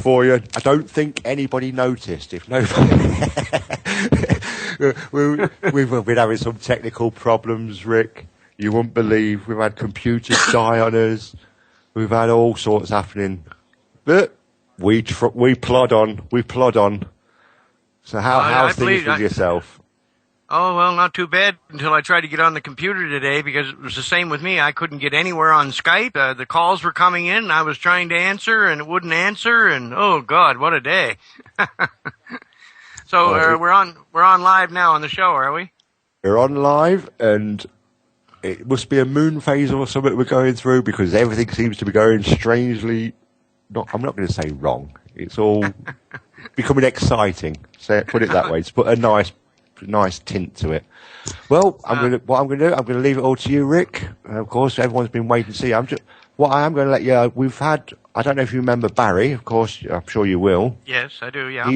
for you. I don't think anybody noticed. If nobody, we've been having some technical problems, Rick. You wouldn't believe. We've had computers die on us. We've had all sorts happening, but we plod on. We plod on. So how's things with yourself? Oh, well, not too bad until I tried to get on the computer today, because it was the same with me. I couldn't get anywhere on Skype. The calls were coming in, and I was trying to answer, and it wouldn't answer, and oh, God, what a day. So we're on live now on the show, are we? We're on live, and it must be a moon phase or something we're going through, because everything seems to be going strangely, I'm not going to say wrong. It's all becoming exciting. Put it that way. It's put a nice tint to it. Well, I'm going to leave it all to you, Rick. Of course, everyone's been waiting to see. What I am going to let you. We've had. I don't know if you remember Barry. Of course, I'm sure you will. Yes, I do. Yeah.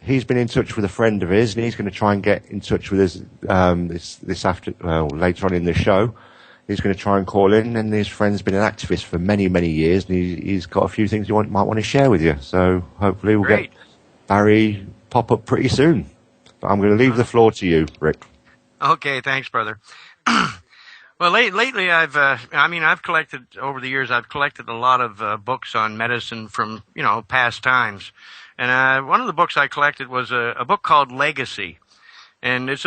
He's been in touch with a friend of his, and he's going to try and get in touch with us later on in the show. He's going to try and call in, and his friend's been an activist for many, many years, and he's got a few things he might want to share with you. So hopefully we'll get Barry pop up pretty soon. I'm going to leave the floor to you, Rick. Okay, thanks, brother. Well, lately I've collected, over the years, I've collected a lot of books on medicine from, past times. And one of the books I collected was a book called Legacy. And it's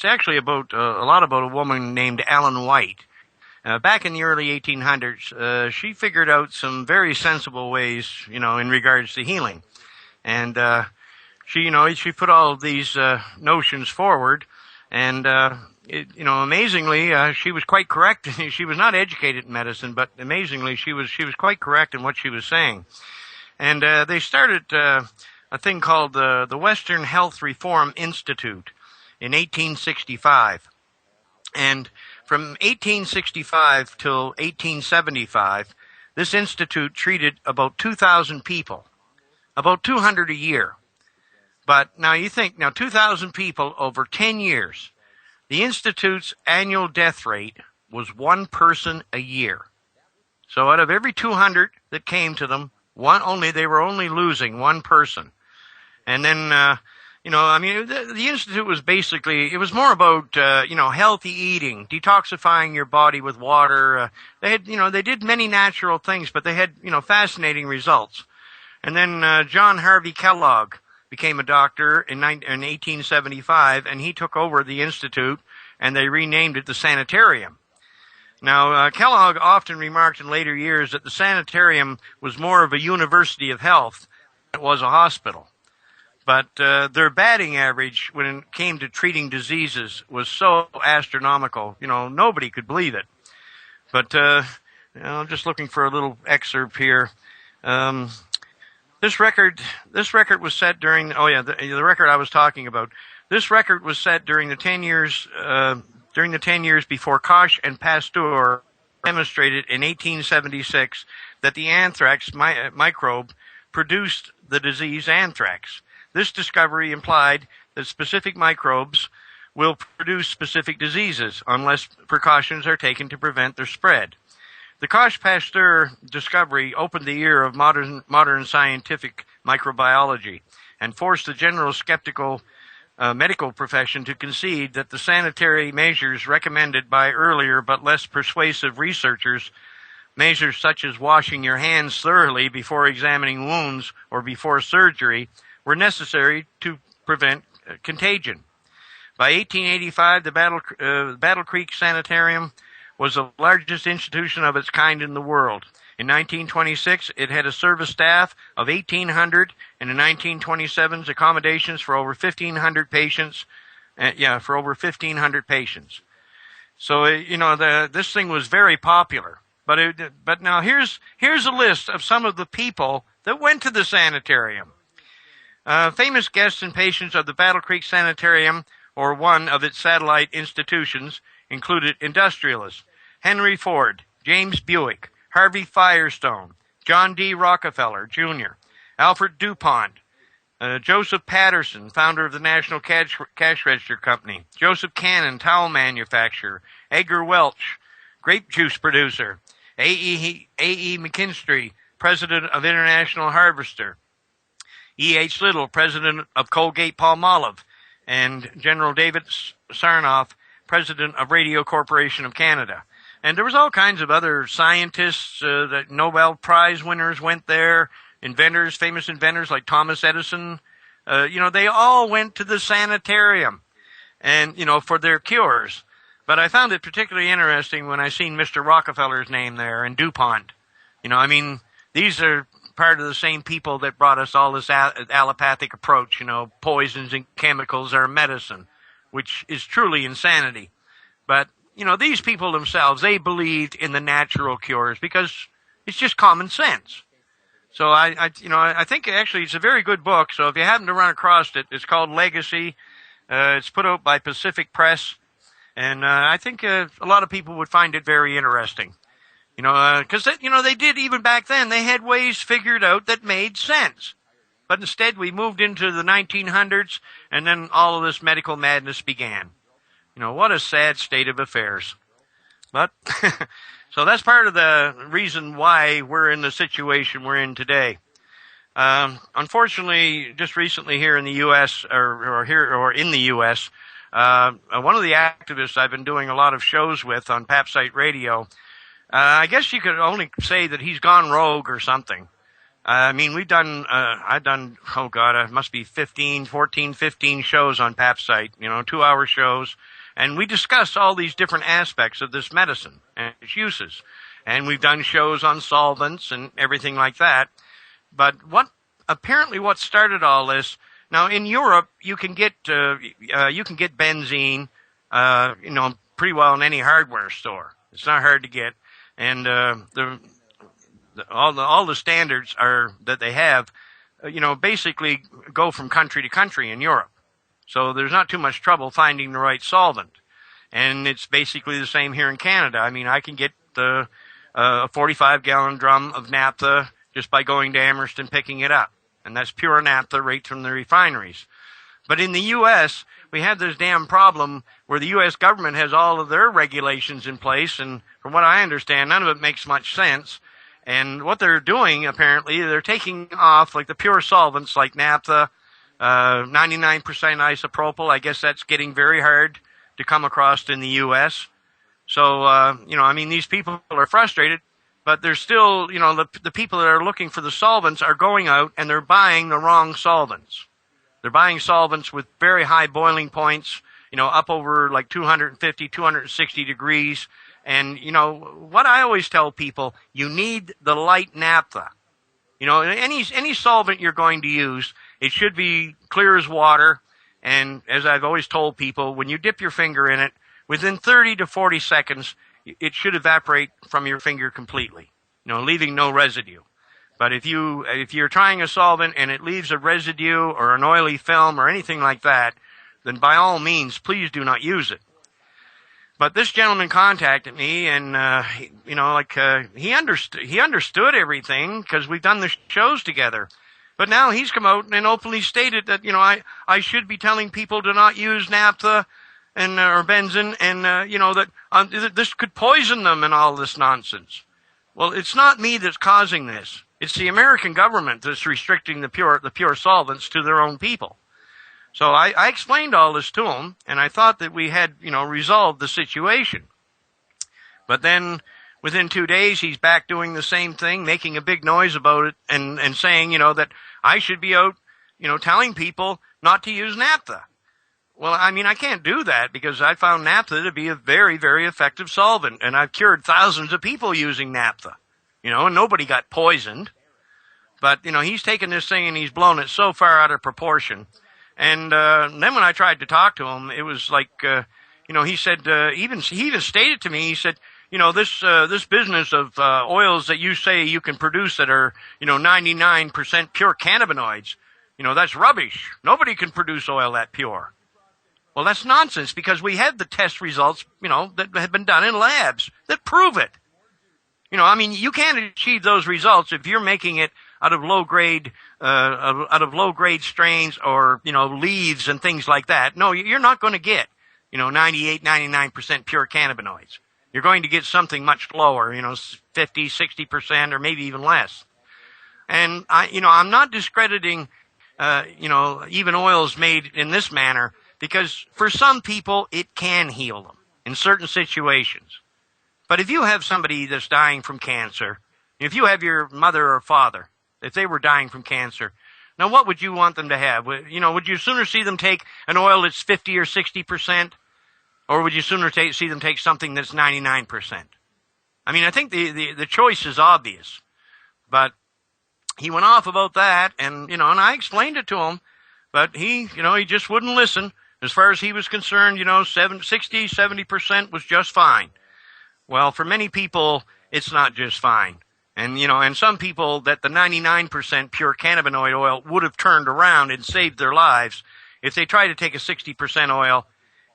actually about a lot about a woman named Ellen White. Back in the early 1800s, she figured out some very sensible ways, in regards to healing. And she put all of these notions forward, and amazingly, she was quite correct. She was not educated in medicine, but amazingly, she was quite correct in what she was saying. And they started a thing called the Western Health Reform Institute in 1865, and from 1865 till 1875, this institute treated about 2,000 people, about 200 a year. But now you think, 2,000 people over 10 years, the Institute's annual death rate was one person a year. So out of every 200 that came to them, they were only losing one person. And then, the Institute was basically, it was more about, healthy eating, detoxifying your body with water. They did many natural things, but they had, fascinating results. And then John Harvey Kellogg became a doctor in 1875, and he took over the Institute, and they renamed it the Sanitarium. Now, Kellogg often remarked in later years that the Sanitarium was more of a university of health than it was a hospital. But their batting average when it came to treating diseases was so astronomical, nobody could believe it. But I'm just looking for a little excerpt here. This record was set during, the record I was talking about. This record was set during the 10 years before Koch and Pasteur demonstrated in 1876 that the anthrax microbe produced the disease anthrax. This discovery implied that specific microbes will produce specific diseases unless precautions are taken to prevent their spread. The Koch-Pasteur discovery opened the ear of modern scientific microbiology and forced the general skeptical medical profession to concede that the sanitary measures recommended by earlier but less persuasive researchers, measures such as washing your hands thoroughly before examining wounds or before surgery, were necessary to prevent contagion. By 1885, the Battle Creek Sanitarium was the largest institution of its kind in the world. In 1926, it had a service staff of 1,800, and in 1927's accommodations for over 1,500 patients. So, this thing was very popular. But now here's a list of some of the people that went to the sanitarium. Famous guests and patients of the Battle Creek Sanitarium, or one of its satellite institutions, included industrialists Henry Ford, James Buick, Harvey Firestone, John D. Rockefeller, Jr., Alfred DuPont, Joseph Patterson, founder of the National Cash Register Company, Joseph Cannon, towel manufacturer, Edgar Welch, grape juice producer, A.E. McKinstry, president of International Harvester, E.H. Little, president of Colgate-Palmolive, and General David Sarnoff, president of Radio Corporation of Canada. And there was all kinds of other scientists, that Nobel Prize winners went there, inventors, famous inventors like Thomas Edison. They all went to the sanitarium and, for their cures. But I found it particularly interesting when I seen Mr. Rockefeller's name there and DuPont. These are part of the same people that brought us all this allopathic approach, poisons and chemicals are medicine, which is truly insanity. But, these people themselves, they believed in the natural cures because it's just common sense. So I think actually it's a very good book. So if you happen to run across it, it's called Legacy. It's put out by Pacific Press. And I think a lot of people would find it very interesting. Because, they did, even back then, they had ways figured out that made sense. But instead, we moved into the 1900s, and then all of this medical madness began. What a sad state of affairs. But, so that's part of the reason why we're in the situation we're in today. Unfortunately, just recently here in the U.S., or in the U.S., one of the activists I've been doing a lot of shows with on Papsite Radio, I guess you could only say that he's gone rogue or something. I've done, it must be 15 shows on Papsite, 2-hour shows. And we discuss all these different aspects of this medicine and its uses. And we've done shows on solvents and everything like that. But what started all this, now in Europe, you can get benzene, pretty well in any hardware store. It's not hard to get. And, all the standards that they have, basically go from country to country in Europe. So there's not too much trouble finding the right solvent. And it's basically the same here in Canada. I can get a 45-gallon drum of naphtha just by going to Amherst and picking it up. And that's pure naphtha right from the refineries. But in the U.S., we have this damn problem where the U.S. government has all of their regulations in place. And from what I understand, none of it makes much sense. And what they're doing, apparently, they're taking off like the pure solvents like naphtha, 99% isopropyl. I guess that's getting very hard to come across in the U.S. So, these people are frustrated, but they're still, the people that are looking for the solvents are going out and they're buying the wrong solvents. They're buying solvents with very high boiling points, up over like 250, 260 degrees. And, what I always tell people, you need the light naphtha. Any solvent you're going to use, it should be clear as water. And as I've always told people, when you dip your finger in it, within 30 to 40 seconds, it should evaporate from your finger completely, leaving no residue. But if you're trying a solvent and it leaves a residue or an oily film or anything like that, then by all means, please do not use it. But this gentleman contacted me, and he understood everything because we've done the shows together. But now he's come out and openly stated that I should be telling people to not use naphtha and or benzene, and that this could poison them and all this nonsense. Well, it's not me that's causing this. It's the American government that's restricting the pure solvents to their own people. So I explained all this to him, and I thought that we had, resolved the situation. But then within 2 days, he's back doing the same thing, making a big noise about it, and saying, that I should be out, telling people not to use naphtha. Well, I can't do that because I found naphtha to be a very, very effective solvent, and I've cured thousands of people using naphtha, and nobody got poisoned. But, he's taken this thing and he's blown it so far out of proportion. And then when I tried to talk to him, it was like, he said, he even stated to me, he said, this business of oils that you say you can produce that are, 99% pure cannabinoids, that's rubbish. Nobody can produce oil that pure. Well, that's nonsense because we have the test results, that have been done in labs that prove it. You can't achieve those results if you're making it out of low grade strains or, leaves and things like that. No, you're not going to get, 98, 99% pure cannabinoids. You're going to get something much lower, 50, 60%, or maybe even less. And I'm not discrediting, even oils made in this manner, because for some people it can heal them in certain situations. But if you have somebody that's dying from cancer, if you have your mother or father, if they were dying from cancer, now what would you want them to have? Would you sooner see them take an oil that's 50 or 60%, or would you sooner see them take something that's 99%? I mean, I think the choice is obvious. But he went off about that, and I explained it to him, but he just wouldn't listen. As far as he was concerned, 60, 70% was just fine. Well, for many people, it's not just fine. And some people that the 99% pure cannabinoid oil would have turned around and saved their lives. If they try to take a 60% oil,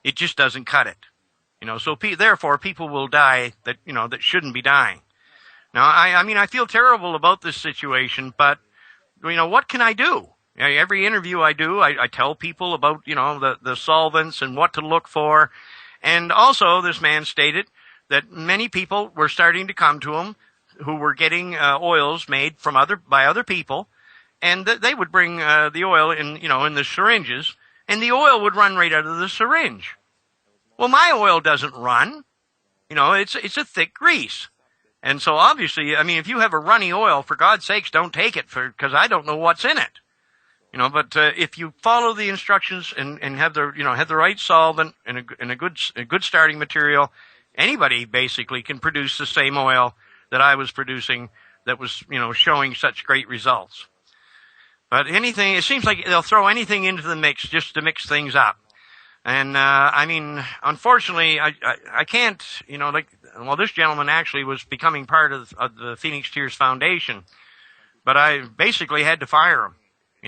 it just doesn't cut it. So therefore people will die that shouldn't be dying. Now, I feel terrible about this situation, but, what can I do? Every interview I do, I tell people about, the solvents and what to look for. And also, this man stated that many people were starting to come to him who were getting oils made by other people, and that they would bring the oil in the syringes, and the oil would run right out of the syringe. Well, my oil doesn't run. It's a thick grease. And so obviously, if you have a runny oil, for God's sakes, don't take it because I don't know what's in it. But if you follow the instructions and have the right solvent and a good starting material, anybody basically can produce the same oil that I was producing that was, showing such great results. But it seems like they'll throw anything into the mix just to mix things up. And, unfortunately, I can't, this gentleman actually was becoming part of the Phoenix Tears Foundation, but I basically had to fire him.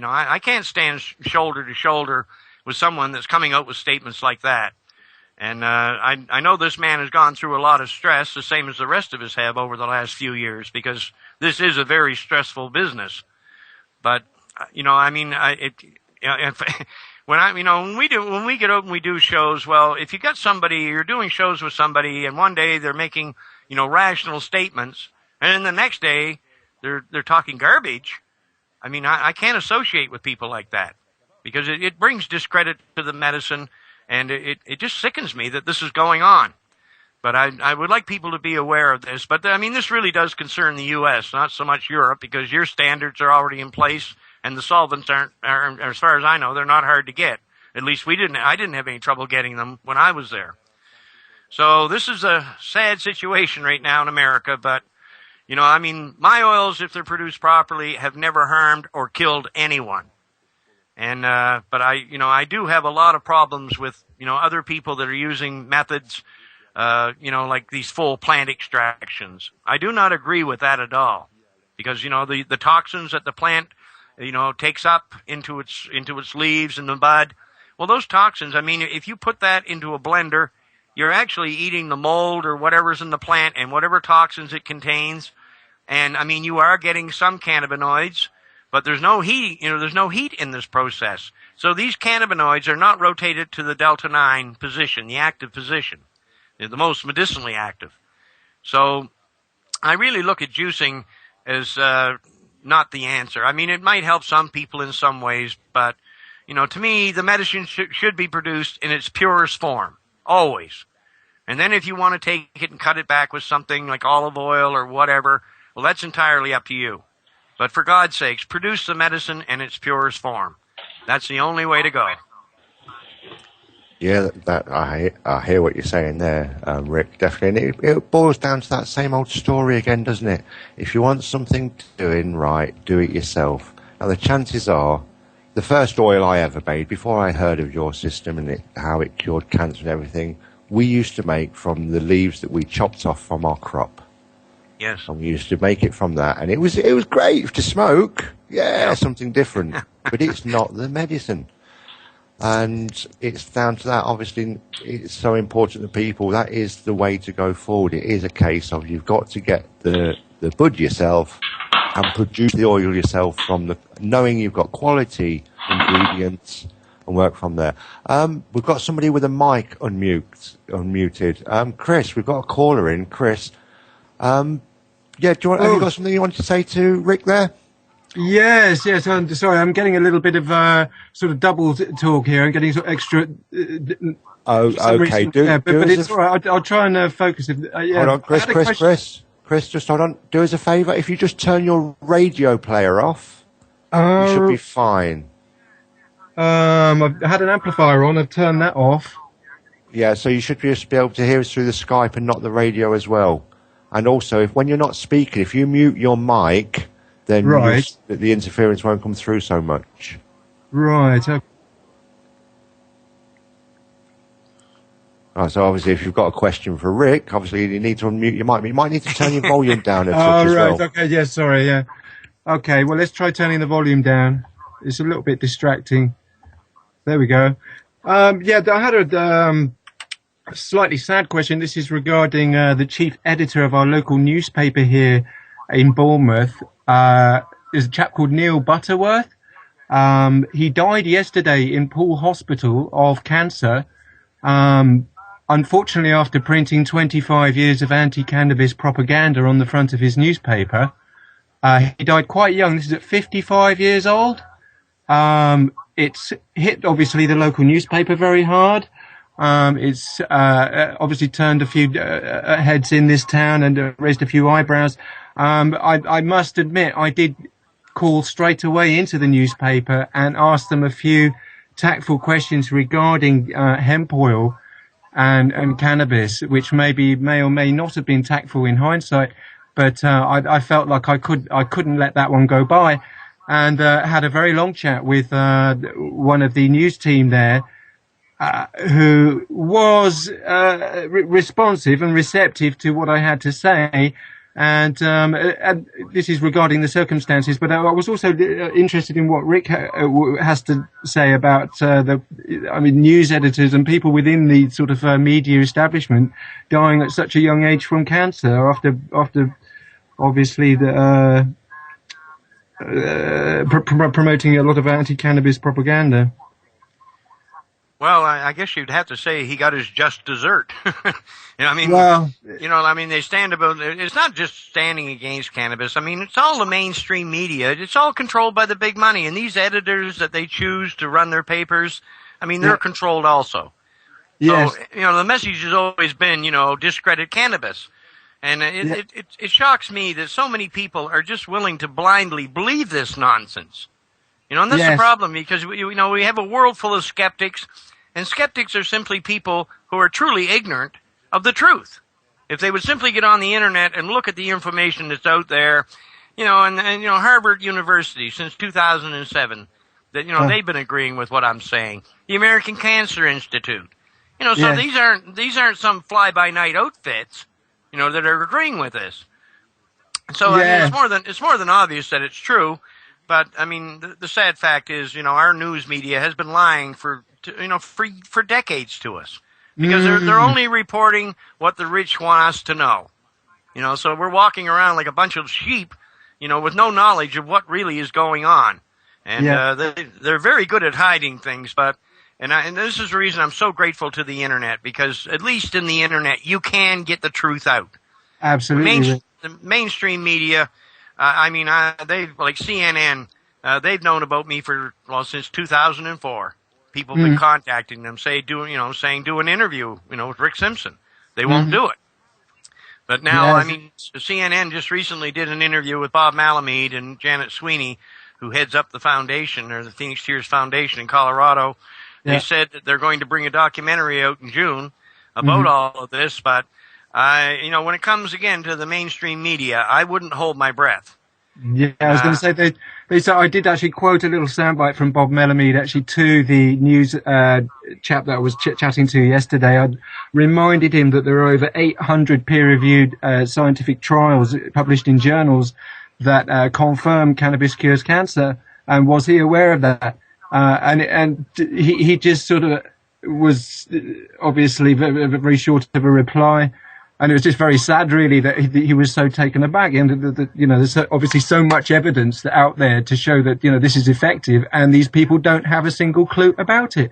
I can't stand shoulder to shoulder with someone that's coming out with statements like that. And, I know this man has gone through a lot of stress, the same as the rest of us have over the last few years, because this is a very stressful business. But, when we get out and we do shows, well, if you got somebody, you're doing shows with somebody, and one day they're making, rational statements, and then the next day they're talking garbage. I can't associate with people like that because it brings discredit to the medicine, and it just sickens me that this is going on. But I would like people to be aware of this. But this really does concern the U.S., not so much Europe, because your standards are already in place. And the solvents are, as far as I know, they're not hard to get. At least I didn't have any trouble getting them when I was there. So this is a sad situation right now in America, but, my oils, if they're produced properly, have never harmed or killed anyone. And, but I do have a lot of problems with, other people that are using methods, like these full plant extractions. I do not agree with that at all, because, the toxins that the plant takes up into its leaves and the bud. Well, those toxins, if you put that into a blender, you're actually eating the mold or whatever's in the plant and whatever toxins it contains. And, you are getting some cannabinoids, but there's no heat, there's no heat in this process. So these cannabinoids are not rotated to the delta 9 position, the active position. They're the most medicinally active. So I really look at juicing as, not the answer. It might help some people in some ways, but, to me, the medicine should be produced in its purest form, always. And then if you want to take it and cut it back with something like olive oil or whatever, well, that's entirely up to you. But for God's sakes, produce the medicine in its purest form. That's the only way to go. Yeah, I hear what you're saying there, Rick, definitely. And it boils down to that same old story again, doesn't it? If you want something doing right, do it yourself. Now, the chances are, the first oil I ever made, before I heard of your system and how it cured cancer and everything, we used to make from the leaves that we chopped off from our crop. Yes. And we used to make it from that. And it was great to smoke. Yeah, something different. But it's not the medicine. And it's down to that. Obviously, it's so important to people. That is the way to go forward. It is a case of you've got to get the bud yourself and produce the oil yourself from knowing you've got quality ingredients and work from there. We've got somebody with a mic unmuted. Chris, we've got a caller in. Chris, have you got something you want to say to Rick there? Yes, yes. I'm sorry. I'm getting a little bit of sort of double talk here. I'm getting sort of extra. Oh, For some okay. reason, yeah, Do but as it's a all right. I'll try and focus. If, hold yeah, on, I Chris, had a Chris, question. Chris, Chris. Just hold on. Do us a favour. If you just turn your radio player off, you should Uh, be fine. I've had an amplifier on. I've turned that off. Yeah, so you should just be able to hear us through the Skype and not the radio as well. And also, if when you're not speaking, if you mute your mic, then Right, the interference won't come through so much. right. Oh, so obviously, if you've got a question for Rick, obviously you need to unmute your mic. You might need to turn your volume down a touch Oh, as right. well. Okay. Yeah. Sorry. Yeah. Okay. Well, let's try turning the volume down. It's a little bit distracting. There we go. Yeah, I had a slightly sad question. This is regarding the chief editor of our local newspaper here in Bournemouth. There's a chap called Neil Butterworth. He died yesterday in Poole Hospital of cancer. Unfortunately, after printing 25 years of anti-cannabis propaganda on the front of his newspaper, he died quite young. This is at 55 years old. It's hit, obviously, the local newspaper very hard. It's obviously turned a few heads in this town and raised a few eyebrows. I must admit, I did call straight away into the newspaper and ask them a few tactful questions regarding hemp oil and cannabis, which may or may not have been tactful in hindsight, but I felt like I couldn't let that one go by, and had a very long chat with one of the news team there, who was responsive and receptive to what I had to say. And this is regarding the circumstances, but I was also interested in what Rick has to say about news editors and people within the sort of media establishment dying at such a young age from cancer after obviously the promoting a lot of anti-cannabis propaganda. Well, I guess you'd have to say he got his just dessert. They stand about, it's not just standing against cannabis. I mean, it's all the mainstream media. It's all controlled by the big money. And these editors that they choose to run their papers, I mean, they're controlled also. Yes. So, the message has always been, discredit cannabis. And it shocks me that so many people are just willing to blindly believe this nonsense. And that's the problem, because we have a world full of skeptics, and skeptics are simply people who are truly ignorant of the truth. If they would simply get on the internet and look at the information that's out there, and Harvard University since 2007, that they've been agreeing with what I'm saying. The American Cancer Institute, so these aren't some fly by night outfits, that are agreeing with this. So I mean, it's more than obvious that it's true. But I mean, the sad fact is, our news media has been lying for decades to us, because they're only reporting what the rich want us to know. So we're walking around like a bunch of sheep, with no knowledge of what really is going on. And they're very good at hiding things. And this is the reason I'm so grateful to the internet, because at least in the internet you can get the truth out. Absolutely. The mainstream media. They've, like CNN, they've known about me since 2004. People have been contacting them, saying do an interview, with Rick Simpson. They won't do it. But now, CNN just recently did an interview with Bob Malamede and Janet Sweeney, who heads up the foundation, or the Phoenix Tears Foundation in Colorado. They said that they're going to bring a documentary out in June about all of this, but when it comes again to the mainstream media, I wouldn't hold my breath. Yeah, I was going to say they said, I did actually quote a little soundbite from Bob Malamede actually to the news chap that I was chatting to yesterday. I reminded him that there are over 800 peer-reviewed scientific trials published in journals that confirm cannabis cures cancer, and was he aware of that? And he just sort of was obviously very short of a reply. And it was just very sad, really, that he was so taken aback. And there's obviously so much evidence out there to show that this is effective, and these people don't have a single clue about it.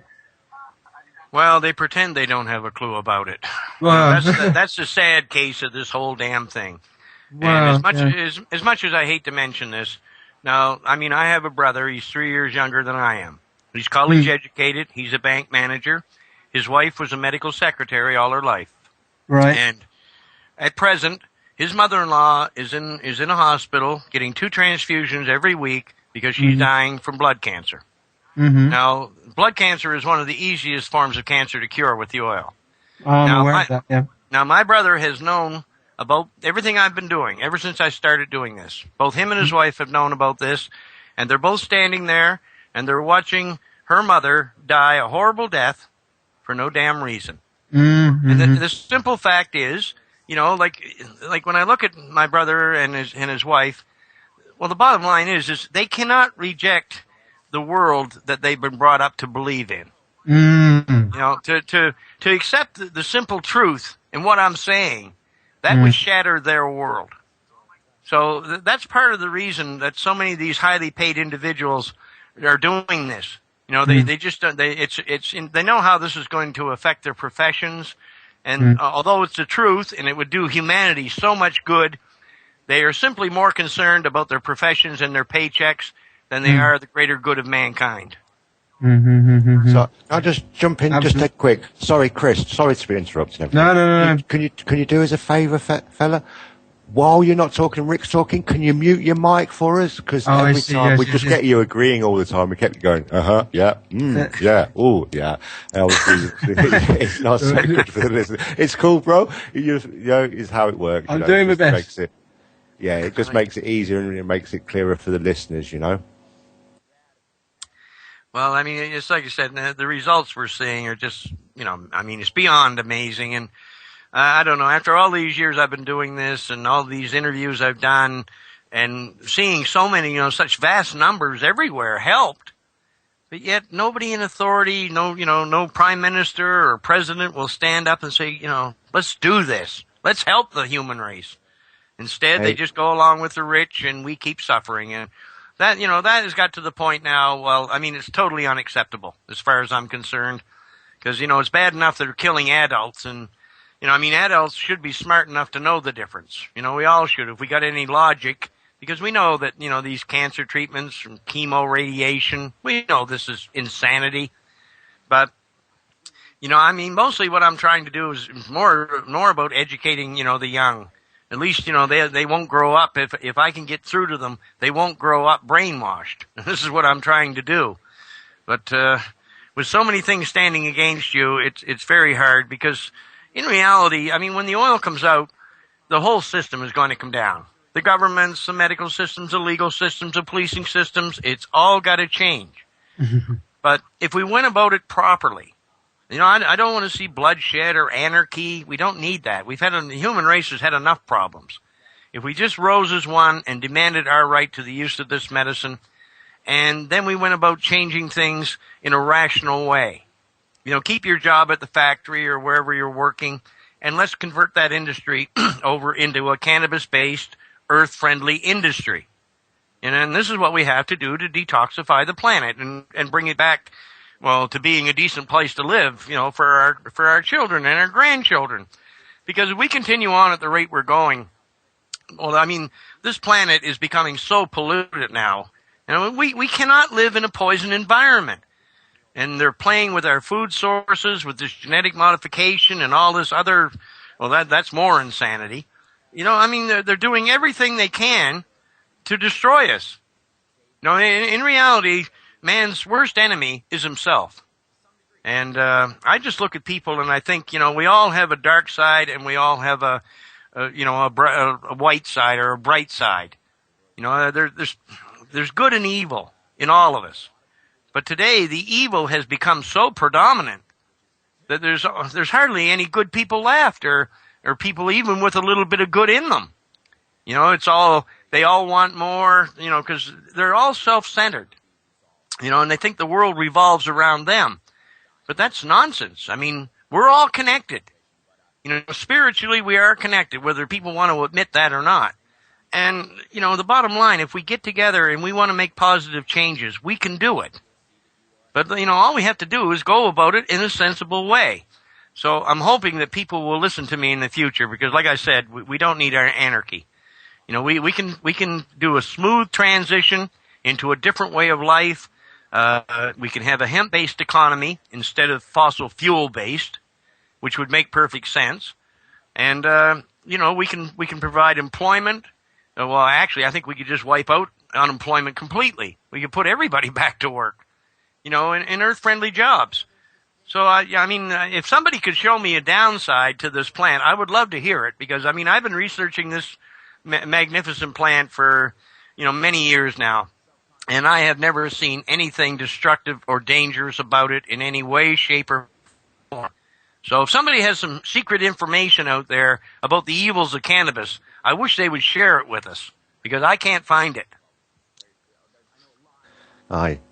Well, they pretend they don't have a clue about it. Well, that's the sad case of this whole damn thing. Well, and as much as I hate to mention this, Now, I mean, I have a brother. He's 3 years younger than I am. He's college educated. He's a bank manager. His wife was a medical secretary all her life. Right. And at present, his mother-in-law is in a hospital getting 2 transfusions every week because she's dying from blood cancer. Mm-hmm. Now, blood cancer is one of the easiest forms of cancer to cure with the oil. I'm aware of that, yeah. Now, my brother has known about everything I've been doing ever since I started doing this. Both him and his wife have known about this, and they're both standing there, and they're watching her mother die a horrible death for no damn reason. Mm-hmm. And the simple fact is, you know, like when I look at my brother and his wife, well, the bottom line is they cannot reject the world that they've been brought up to believe in. Mm-hmm. You know, to accept the simple truth in what I'm saying, that would shatter their world. So that's part of the reason that so many of these highly paid individuals are doing this. You know, they just they know how this is going to affect their professions, and although it's the truth and it would do humanity so much good, they are simply more concerned about their professions and their paychecks than they are the greater good of mankind. So I'll just jump in just a quick. Sorry, Chris. Sorry to be interrupting everything. No. Can you do us a favour, fella? While you're not talking, Rick's talking. Can you mute your mic for us? Because every time we just get you agreeing all the time. We kept going. Yeah. Yeah. Oh, yeah. It's not so good for the listener. It's cool, bro. You know, it's how it works. I'm doing my best. It just makes it easier and it makes it clearer for the listeners. You know. Well, I mean, it's like you said, the results we're seeing are just, you know, I mean, it's beyond amazing. And I don't know, after all these years I've been doing this and all these interviews I've done and seeing so many, you know, such vast numbers everywhere helped. But yet nobody in authority, no prime minister or president will stand up and say, you know, let's do this. Let's help the human race. Instead, they just go along with the rich and we keep suffering. And that, you know, that has got to the point now, well, I mean, it's totally unacceptable as far as I'm concerned. Because, you know, it's bad enough they're killing adults. And, you know, I mean, adults should be smart enough to know the difference. You know, we all should, if we got any logic. Because we know that, you know, these cancer treatments from chemo, radiation, we know this is insanity. But, you know, I mean, mostly what I'm trying to do is more about educating, you know, the young. At least, you know, they won't grow up. If I can get through to them, they won't grow up brainwashed. This is what I'm trying to do. But with so many things standing against you, it's very hard because in reality, I mean, when the oil comes out, the whole system is going to come down. The governments, the medical systems, the legal systems, the policing systems, it's all got to change. But if we went about it properly, you know, I don't want to see bloodshed or anarchy. We don't need that. The human race has had enough problems. If we just rose as one and demanded our right to the use of this medicine, and then we went about changing things in a rational way. You know, keep your job at the factory or wherever you're working, and let's convert that industry over into a cannabis-based, earth-friendly industry. And this is what we have to do to detoxify the planet and bring it back, well, to being a decent place to live, you know, for our children and our grandchildren. Because if we continue on at the rate we're going, well, I mean, this planet is becoming so polluted now. You know, we cannot live in a poisoned environment. And they're playing with our food sources, with this genetic modification and all this other, well, that's more insanity. You know, I mean, they're doing everything they can to destroy us. You know, in reality, man's worst enemy is himself. And I just look at people and I think, you know, we all have a dark side and we all have a white side or a bright side. You know, there's good and evil in all of us. But today, the evil has become so predominant that there's hardly any good people left or people even with a little bit of good in them. You know, they all want more, you know, because they're all self-centered. You know, and they think the world revolves around them. But that's nonsense. I mean, we're all connected. You know, spiritually we are connected, whether people want to admit that or not. And, you know, the bottom line, if we get together and we want to make positive changes, we can do it. But, you know, all we have to do is go about it in a sensible way. So I'm hoping that people will listen to me in the future because, like I said, we don't need our anarchy. We can do a smooth transition into a different way of life. We can have a hemp-based economy instead of fossil fuel-based, which would make perfect sense. And we can provide employment. Well, actually, I think we could just wipe out unemployment completely. We could put everybody back to work, in earth-friendly jobs. So, if somebody could show me a downside to this plant, I would love to hear it, because, I've been researching this magnificent plant for, many years now, and I have never seen anything destructive or dangerous about it in any way, shape, or form. So if somebody has some secret information out there about the evils of cannabis, I wish they would share it with us, because I can't find it.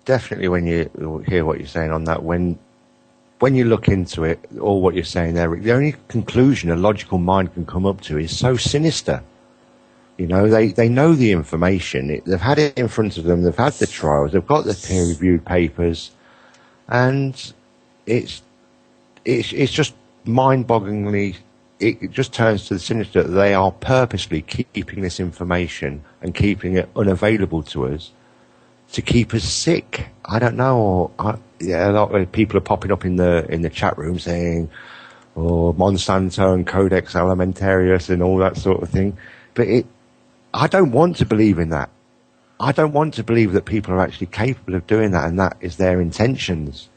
Definitely, when you hear what you're saying on that, when you look into it, or what you're saying there, the only conclusion a logical mind can come up to is so sinister. They know the information. They've had it in front of them. They've had the trials. They've got the peer-reviewed papers, and it's just mind-bogglingly. It just turns to the sinister that they are purposely keeping this information and keeping it unavailable to us to keep us sick. I don't know. A lot of people are popping up in the chat room saying, Monsanto and Codex Alimentarius and all that sort of thing. But I don't want to believe in that. I don't want to believe that people are actually capable of doing that and that is their intentions.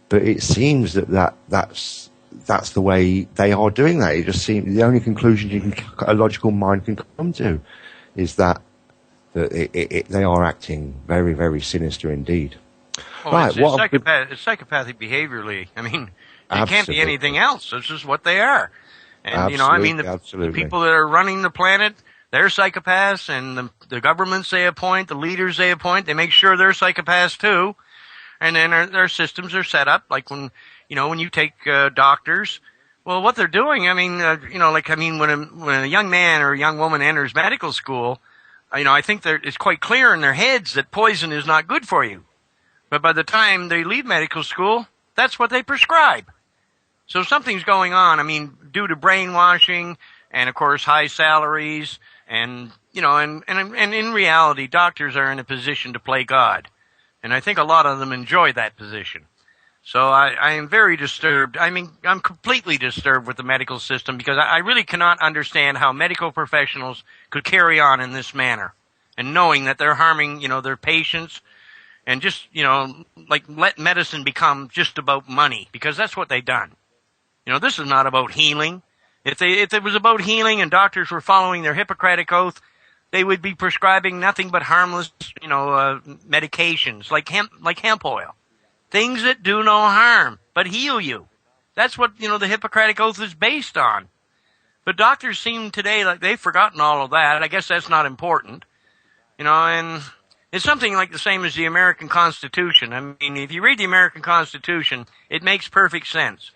But it seems that's the way they are doing that. It just seems the only conclusion a logical mind can come to is that they are acting very, very sinister indeed. Well, right, it's psychopathic behaviorally. It can't be anything else. It's just what they are. And, the people that are running the planet, they're psychopaths, and the governments they appoint, the leaders they appoint, they make sure they're psychopaths too. And then their systems are set up, like when you take doctors, well, what they're doing, when a young man or a young woman enters medical school, I think it's quite clear in their heads that poison is not good for you. But by the time they leave medical school, that's what they prescribe. So something's going on, due to brainwashing and, of course, high salaries and in reality, doctors are in a position to play God. And I think a lot of them enjoy that position. So I am very disturbed. I'm completely disturbed with the medical system, because I really cannot understand how medical professionals could carry on in this manner, and knowing that they're harming, their patients, and just, let medicine become just about money, because that's what they've done. This is not about healing. If it was about healing and doctors were following their Hippocratic oath, they would be prescribing nothing but harmless, medications like hemp oil. Things that do no harm, but heal you. That's what, the Hippocratic Oath is based on. But doctors seem today like they've forgotten all of that. I guess that's not important. And it's something like the same as the American Constitution. If you read the American Constitution, it makes perfect sense.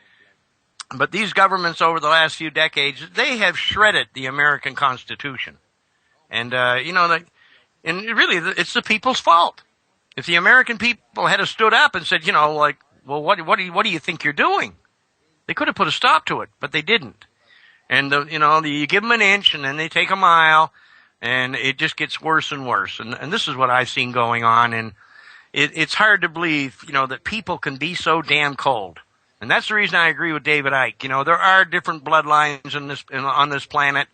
But these governments over the last few decades, they have shredded the American Constitution. And, and really, it's the people's fault. If the American people had stood up and said, well, what do you think you're doing? They could have put a stop to it, but they didn't. And, you give them an inch and then they take a mile, and it just gets worse and worse. And this is what I've seen going on. And it's hard to believe, that people can be so damn cold. And that's the reason I agree with David Icke. There are different bloodlines on this planet.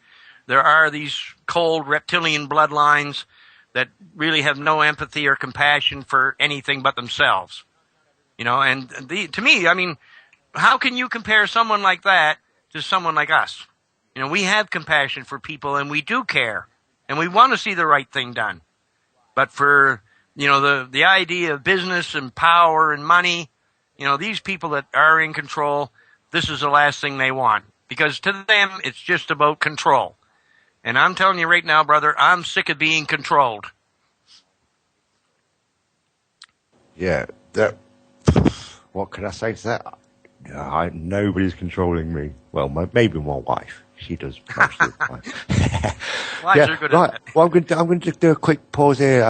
There are these cold reptilian bloodlines that really have no empathy or compassion for anything but themselves. To me, how can you compare someone like that to someone like us? We have compassion for people, and we do care, and we want to see the right thing done. But for, the idea of business and power and money, these people that are in control, this is the last thing they want. Because to them, it's just about control. And I'm telling you right now, brother, I'm sick of being controlled. Yeah, what can I say to that? Nobody's controlling me. Well, maybe my wife. She does most of the time. Wives are good at that. Well, I'm going to do a quick pause here,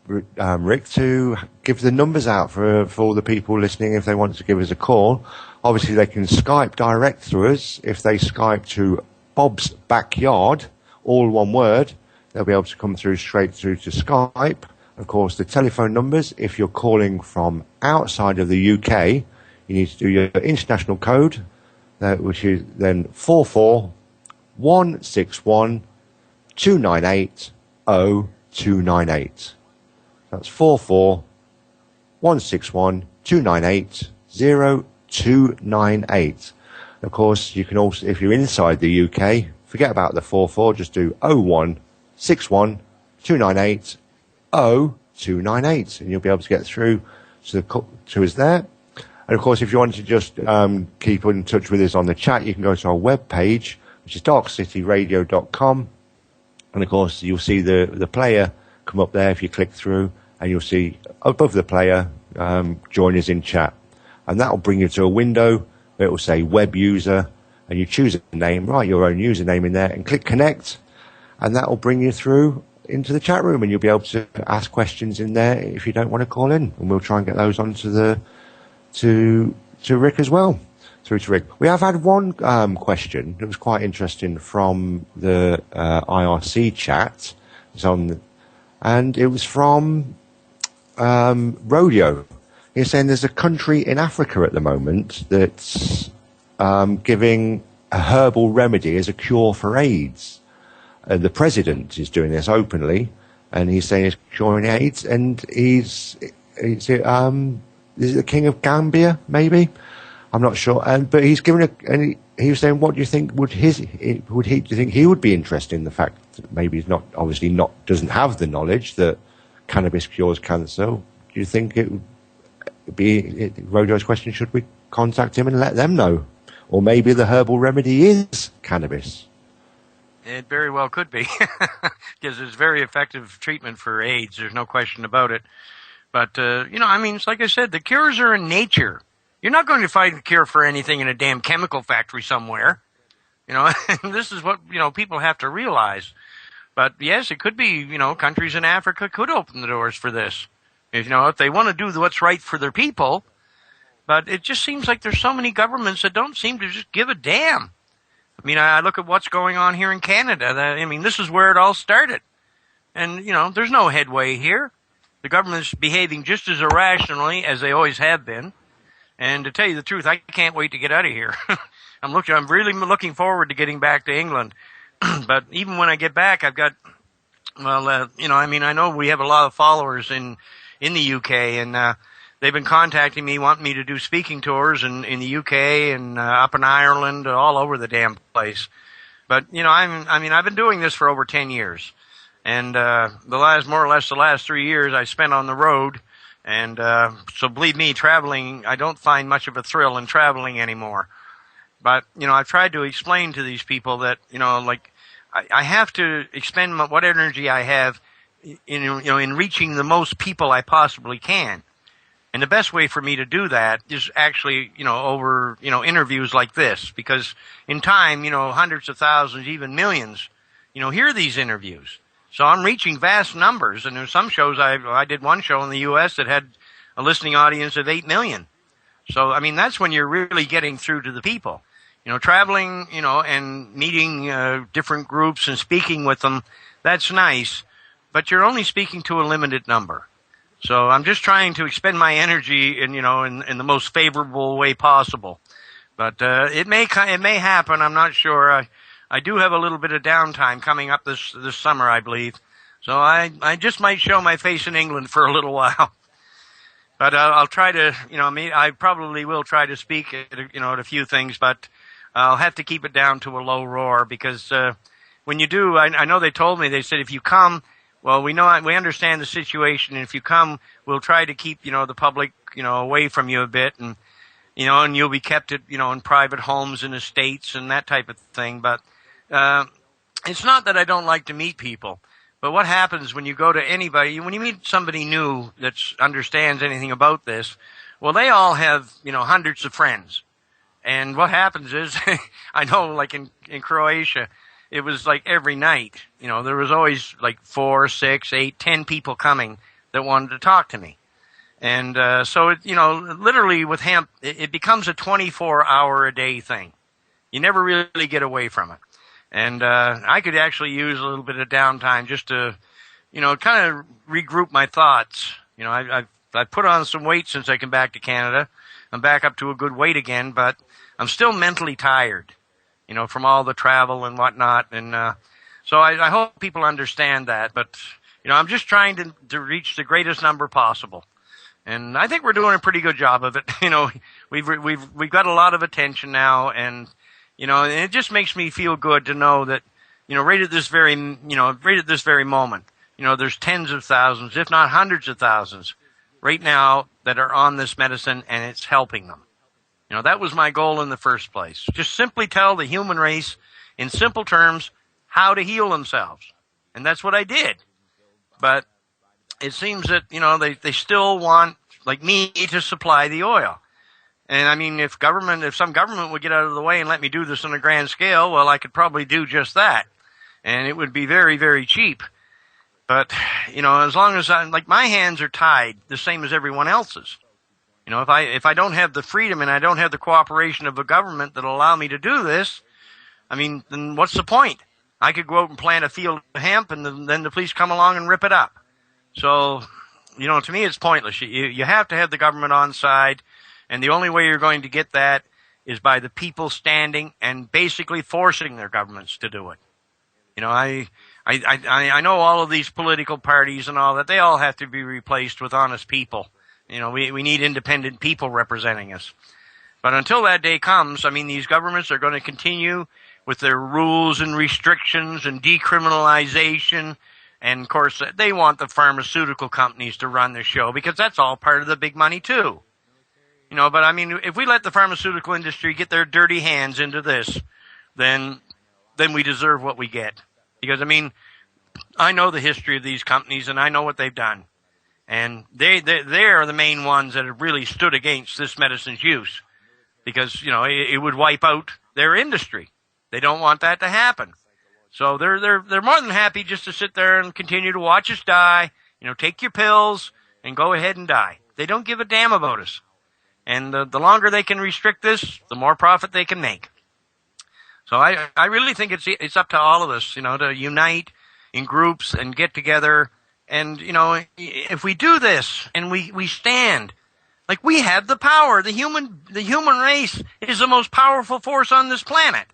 Rick, to give the numbers out for all the people listening if they want to give us a call. Obviously, they can Skype direct through us if they Skype to Bob's Backyard, all one word, they'll be able to come through straight through to Skype. Of course, the telephone numbers, if you're calling from outside of the UK, you need to do your international code, which is then 44161 298 0298. That's 44161 298 0298. Of course, you can also, if you're inside the UK, forget about the 44, just do 0161 298 0298, and you'll be able to get through to us there. And of course, if you want to just keep in touch with us on the chat, you can go to our webpage, which is darkcityradio.com. And of course, you'll see the player come up there if you click through, and you'll see above the player, join us in chat. And that will bring you to a window. It will say web user, and you choose a name, write your own username in there, and click connect. And that will bring you through into the chat room, and you'll be able to ask questions in there if you don't want to call in. And we'll try and get those onto to Rick as well, through to Rick. We have had one question that was quite interesting from the IRC chat. It's on, and it was from Rodeo. He's saying there's a country in Africa at the moment that's giving a herbal remedy as a cure for AIDS. The president is doing this openly, and he's saying he's curing AIDS, and is it the King of Gambia, maybe? I'm not sure. But he's given and he was saying, what do you think do you think he would be interested in the fact that maybe he's doesn't have the knowledge that cannabis cures cancer? Do you think it would be Rodeo's question? Should we contact him and let them know, or maybe the herbal remedy is cannabis? It very well could be, because it's very effective treatment for AIDS. There's no question about it. But, it's like I said, the cures are in nature. You're not going to find a cure for anything in a damn chemical factory somewhere. This is what, people have to realize. But, yes, it could be, countries in Africa could open the doors for this. If they want to do what's right for their people. But it just seems like there's so many governments that don't seem to just give a damn. I look at what's going on here in Canada. This is where it all started. And, there's no headway here. The government's behaving just as irrationally as they always have been. And to tell you the truth, I can't wait to get out of here. I'm really looking forward to getting back to England. But even when I get back, I've got, I know we have a lot of followers in the UK, and they've been contacting me, wanting me to do speaking tours in the UK and up in Ireland, all over the damn place. But, I've been doing this for over 10 years. And more or less the last 3 years I spent on the road. And so believe me, traveling, I don't find much of a thrill in traveling anymore. But, I've tried to explain to these people that, I have to expend what energy I have in reaching the most people I possibly can. And the best way for me to do that is actually, over, interviews like this. Because in time, hundreds of thousands, even millions, hear these interviews. So I'm reaching vast numbers. And there's some shows, I did one show in the U.S. that had a listening audience of 8 million. So, that's when you're really getting through to the people. Traveling, and meeting different groups and speaking with them, that's nice. But you're only speaking to a limited number. So I'm just trying to expend my energy in the most favorable way possible. But it may happen. I'm not sure. I do have a little bit of downtime coming up this summer, I believe. So I just might show my face in England for a little while. But I'll try to, I probably will try to speak at a few things, but I'll have to keep it down to a low roar, because when you do, I know they told me, they said if you come, well, we understand the situation, and if you come, we'll try to keep, the public, away from you a bit, and, and you'll be kept at, in private homes and estates and that type of thing. But it's not that I don't like to meet people, but what happens when you go to anybody, when you meet somebody new that understands anything about this, well, they all have, hundreds of friends. And what happens is, I know, like in Croatia, it was like every night, there was always like 4, 6, 8, 10 people coming that wanted to talk to me. And so, literally with hemp, it becomes a 24-hour-a-day thing. You never really get away from it. And I could actually use a little bit of downtime just to, kind of regroup my thoughts. I've put on some weight since I came back to Canada. I'm back up to a good weight again, but I'm still mentally tired, from all the travel and whatnot. And so I hope people understand that. But, I'm just trying to reach the greatest number possible. And I think we're doing a pretty good job of it. We've got a lot of attention now, and it just makes me feel good to know that, right at this very moment, there's tens of thousands, if not hundreds of thousands, right now that are on this medicine, and it's helping them. That was my goal in the first place. Just simply tell the human race in simple terms how to heal themselves. And that's what I did. But it seems that, they still want, like me, to supply the oil. And I mean, if some government would get out of the way and let me do this on a grand scale, well, I could probably do just that. And it would be very, very cheap. But, as long as my hands are tied the same as everyone else's. If I don't have the freedom and I don't have the cooperation of a government that'll allow me to do this, I mean, then what's the point? I could go out and plant a field of hemp and then the police come along and rip it up. So, to me it's pointless. You have to have the government on side, and the only way you're going to get that is by the people standing and basically forcing their governments to do it. I know all of these political parties and all that, they all have to be replaced with honest people. We need independent people representing us. But until that day comes, I mean, these governments are going to continue with their rules and restrictions and decriminalization. And, of course, they want the pharmaceutical companies to run their show because that's all part of the big money, too. But, I mean, if we let the pharmaceutical industry get their dirty hands into this, then we deserve what we get. Because, I mean, I know the history of these companies, and I know what they've done. And they're the main ones that have really stood against this medicine's use. Because, it would wipe out their industry. They don't want that to happen. So they're more than happy just to sit there and continue to watch us die, take your pills and go ahead and die. They don't give a damn about us. And the longer they can restrict this, the more profit they can make. So I really think it's up to all of us, to unite in groups and get together. And, if we do this and we stand, like we have the power, the human race is the most powerful force on this planet.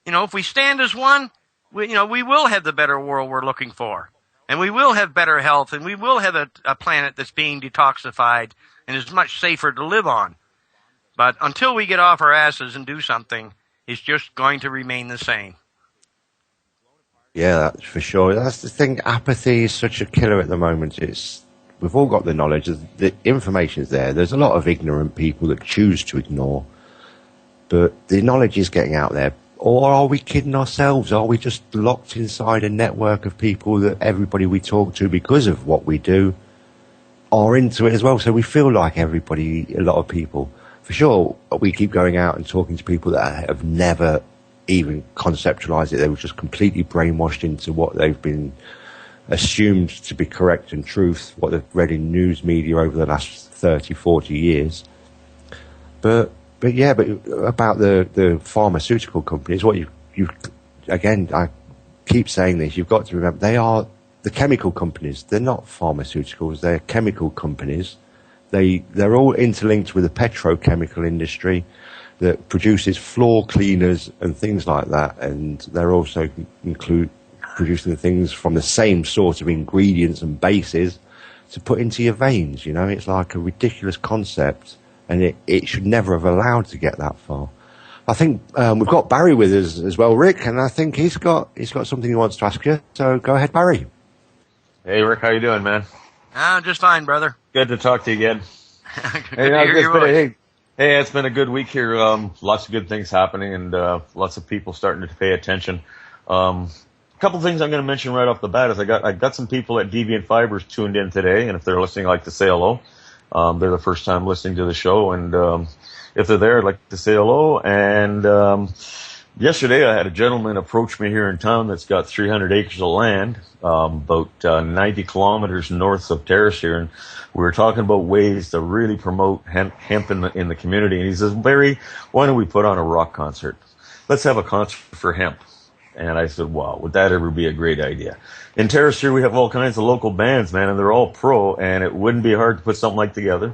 If we stand as one, we will have the better world we're looking for. And we will have better health, and we will have a planet that's being detoxified and is much safer to live on. But until we get off our asses and do something, it's just going to remain the same. Yeah, that's for sure. That's the thing. Apathy is such a killer at the moment. We've all got the knowledge. The information's there. There's a lot of ignorant people that choose to ignore. But the knowledge is getting out there. Or are we kidding ourselves? Are we just locked inside a network of people that everybody we talk to, because of what we do, are into it as well? So we feel like everybody, a lot of people. For sure, we keep going out and talking to people that have never even conceptualized it. They were just completely brainwashed into what they've been assumed to be correct and truth, what they've read in news media over the last 30, 40 years. But about the pharmaceutical companies, what you again, I keep saying this, you've got to remember, they are the chemical companies. They're not pharmaceuticals, they're chemical companies. They're all interlinked with the petrochemical industry that produces floor cleaners and things like that, and they're also producing things from the same sort of ingredients and bases to put into your veins. It's like a ridiculous concept. And it should never have allowed to get that far. I think we've got Barry with us as well, Rick, and I think he's got something he wants to ask you. So go ahead, Barry. Hey, Rick, how you doing, man? I'm just fine, brother. Good to talk to you again. Good to hear your voice. Hey, it's been a good week here. Lots of good things happening, and lots of people starting to pay attention. A couple things I'm going to mention right off the bat is I got some people at Deviant Fibers tuned in today, and if they're listening, I'd like to say hello. They're the first time listening to the show, and if they're there, I'd like to say hello. And yesterday I had a gentleman approach me here in town that's got 300 acres of land, about 90 kilometers north of Terrace here, and we were talking about ways to really promote hemp in the community. And he says, Barry, why don't we put on a rock concert? Let's have a concert for hemp. And I said, wow, would that ever be a great idea? In Terrace here, we have all kinds of local bands, man, and they're all pro, and it wouldn't be hard to put something like together.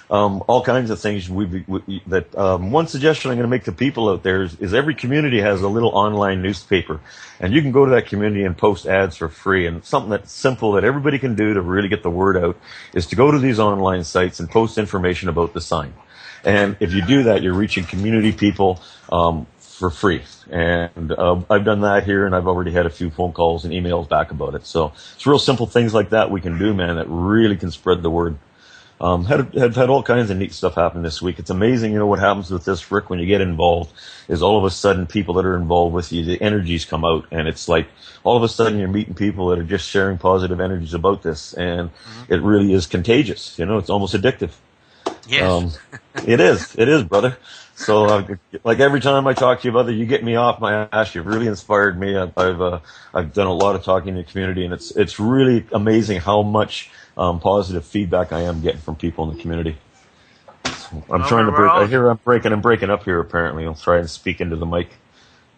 All kinds of things. One suggestion I'm going to make to people out there is every community has a little online newspaper, and you can go to that community and post ads for free. And something that's simple that everybody can do to really get the word out is to go to these online sites and post information about the sign. And if you do that, you're reaching community people for free. And I've done that here, and I've already had a few phone calls and emails back about it. So it's real simple things like that we can do, man, that really can spread the word. Have had all kinds of neat stuff happen this week. It's amazing, what happens with this, Rick, when you get involved, is all of a sudden people that are involved with you, the energies come out, and it's like all of a sudden you're meeting people that are just sharing positive energies about this, and it really is contagious. It's almost addictive. Yes. It is, brother. So, like every time I talk to you, brother, you get me off my ass. You've really inspired me. I've done a lot of talking in the community, and it's really amazing how much positive feedback I am getting from people in the community. So I'm trying to break. I hear I'm breaking up here. Apparently, I'll try and speak into the mic.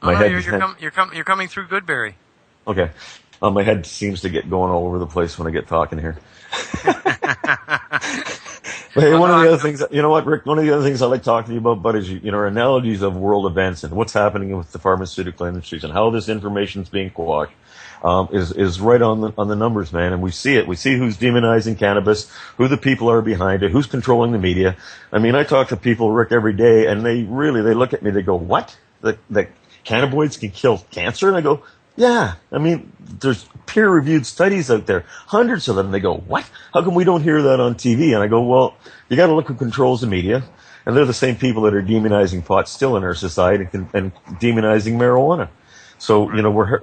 You're coming through Goodberry. Okay. My head seems to get going all over the place when I get talking here. But hey, one of the other things, Rick, one of the other things I like talking to you about, bud, is, analogies of world events and what's happening with the pharmaceutical industries and how this information is being quashed, is right on the numbers, man. And we see it. We see who's demonizing cannabis, who the people are behind it, who's controlling the media. I mean, I talk to people, Rick, every day, and they look at me, they go, what? The cannabinoids can kill cancer? And I go, yeah. I mean, there's peer-reviewed studies out there, hundreds of them. They go, what? How come we don't hear that on TV? And I go, well, you got to look who controls the media, and they're the same people that are demonizing pot still in our society and demonizing marijuana. So,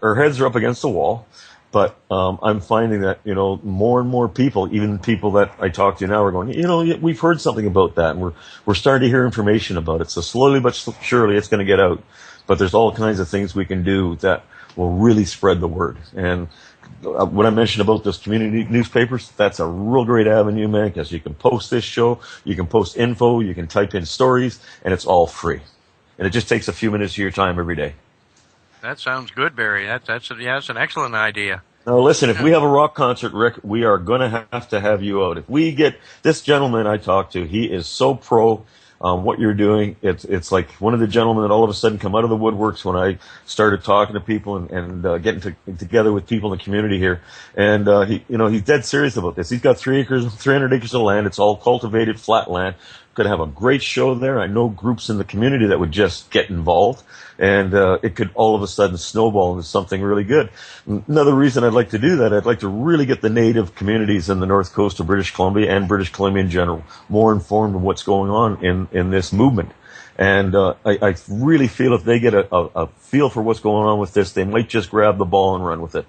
our heads are up against the wall, but I'm finding that, more and more people, even people that I talk to now, are going, we've heard something about that, and we're starting to hear information about it. So slowly but surely it's going to get out. But there's all kinds of things we can do that will really spread the word. And what I mentioned about those community newspapers, that's a real great avenue, man, because you can post this show, you can post info, you can type in stories, and it's all free. And it just takes a few minutes of your time every day. That sounds good, Barry. That's an excellent idea. Now, listen, if we have a rock concert, Rick, we are going to have you out. If we get this gentleman I talked to, he is so pro what you're doing. It's like one of the gentlemen that all of a sudden come out of the woodworks when I started talking to people and getting together with people in the community here. And he's dead serious about this. He's got 300 acres of land. It's all cultivated flat land. Could have a great show there. I know groups in the community that would just get involved, and it could all of a sudden snowball into something really good. Another reason I'd like to do that, I'd like to really get the native communities in the north coast of British Columbia and British Columbia in general more informed of what's going on in this movement. And I really feel if they get a feel for what's going on with this, they might just grab the ball and run with it.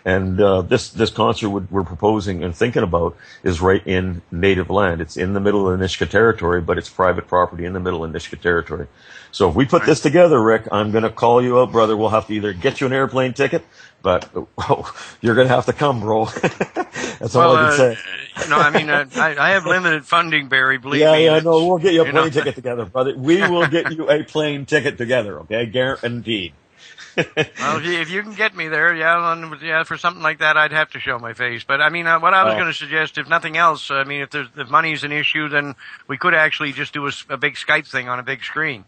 And this concert we're proposing and thinking about is right in native land. It's in the middle of the Nisga'a territory, but it's private property in the middle of Nisga'a territory. So if we put this together, Rick, I'm going to call you out, brother. We'll have to either get you an airplane ticket, but you're going to have to come, bro. That's all I can say. I have limited funding, Barry. Believe me. Yeah, no, we'll get you a plane ticket together, brother. We will get you a plane ticket together, okay? Guaranteed. Well, if you can get me there, for something like that, I'd have to show my face. But what I was going to suggest, if nothing else, if money's an issue, then we could actually just do a big Skype thing on a big screen.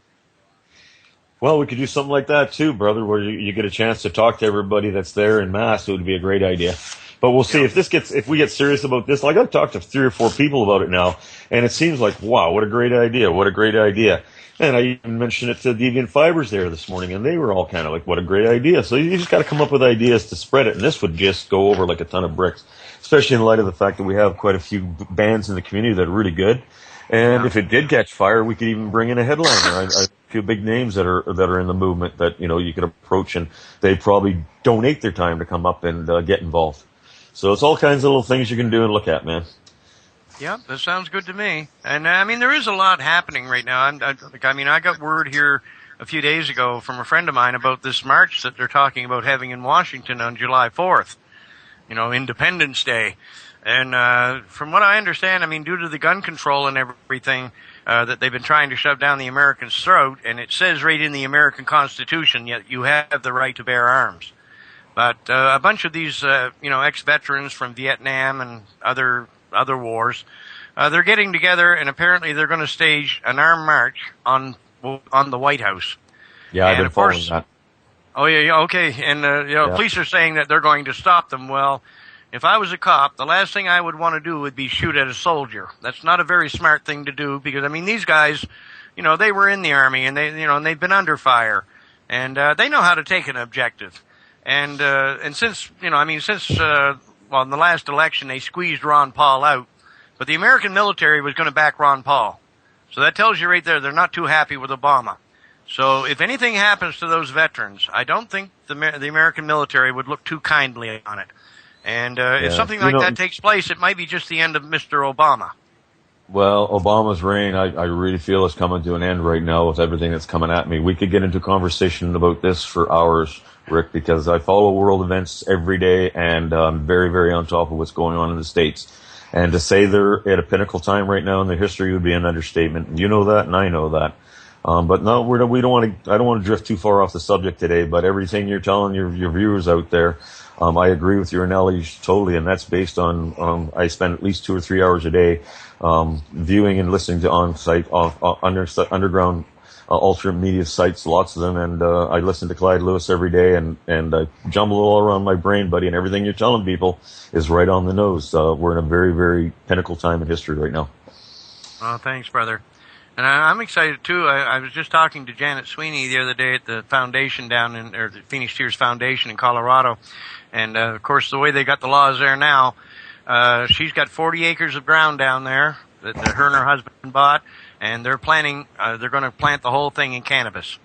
Well, we could do something like that too, brother, where you get a chance to talk to everybody that's there in mass. It would be a great idea. But we'll see if we get serious about this. Like, I've talked to 3 or 4 people about it now, and it seems like, wow, what a great idea. What a great idea. And I even mentioned it to Deviant Fibers there this morning, and they were all kind of like, what a great idea. So you just got to come up with ideas to spread it, and this would just go over like a ton of bricks, especially in light of the fact that we have quite a few bands in the community that are really good. And if it did catch fire, we could even bring in a headliner. A few big names that are in the movement that, you could approach, and they probably donate their time to come up and get involved. So it's all kinds of little things you can do and look at, man. Yeah, that sounds good to me. And there is a lot happening right now. I got word here a few days ago from a friend of mine about this march that they're talking about having in Washington on July 4th. Independence Day. And from what I understand, due to the gun control and everything, that they've been trying to shove down the American's throat, and it says right in the American Constitution, yet you have the right to bear arms. But a bunch of these, ex-veterans from Vietnam and other wars, they're getting together, and apparently they're going to stage an armed march on the White House. Yeah, I've been following that. Oh yeah, okay. And police are saying that they're going to stop them. Well, if I was a cop, the last thing I would want to do would be shoot at a soldier. That's not a very smart thing to do because these guys, they were in the army and they've been under fire, and they know how to take an objective. And since in the last election they squeezed Ron Paul out, but the American military was going to back Ron Paul. So that tells you right there they're not too happy with Obama. So if anything happens to those veterans, I don't think the American military would look too kindly on it. And if something like that takes place, it might be just the end of Mr. Obama. Well, Obama's reign, I really feel is coming to an end right now with everything that's coming at me. We could get into a conversation about this for hours, Rick, because I follow world events every day, and I'm very, very on top of what's going on in the States. And to say they're at a pinnacle time right now in their history would be an understatement. You know that, and I know that. But no, I don't want to drift too far off the subject today, but everything you're telling your viewers out there, I agree with your analogy totally, and that's based on, I spend at least 2 or 3 hours a day, viewing and listening to on-site, underground, alternate media sites, lots of them, and, I listen to Clyde Lewis every day, and I jumble it all around my brain, buddy, and everything you're telling people is right on the nose. We're in a very, very pinnacle time in history right now. Oh, thanks, brother. And I'm excited too. I was just talking to Janet Sweeney the other day at the foundation the Phoenix Tears Foundation in Colorado. And, of course, the way they got the laws there now, she's got 40 acres of ground down there that her and her husband bought, and they're going to plant the whole thing in cannabis.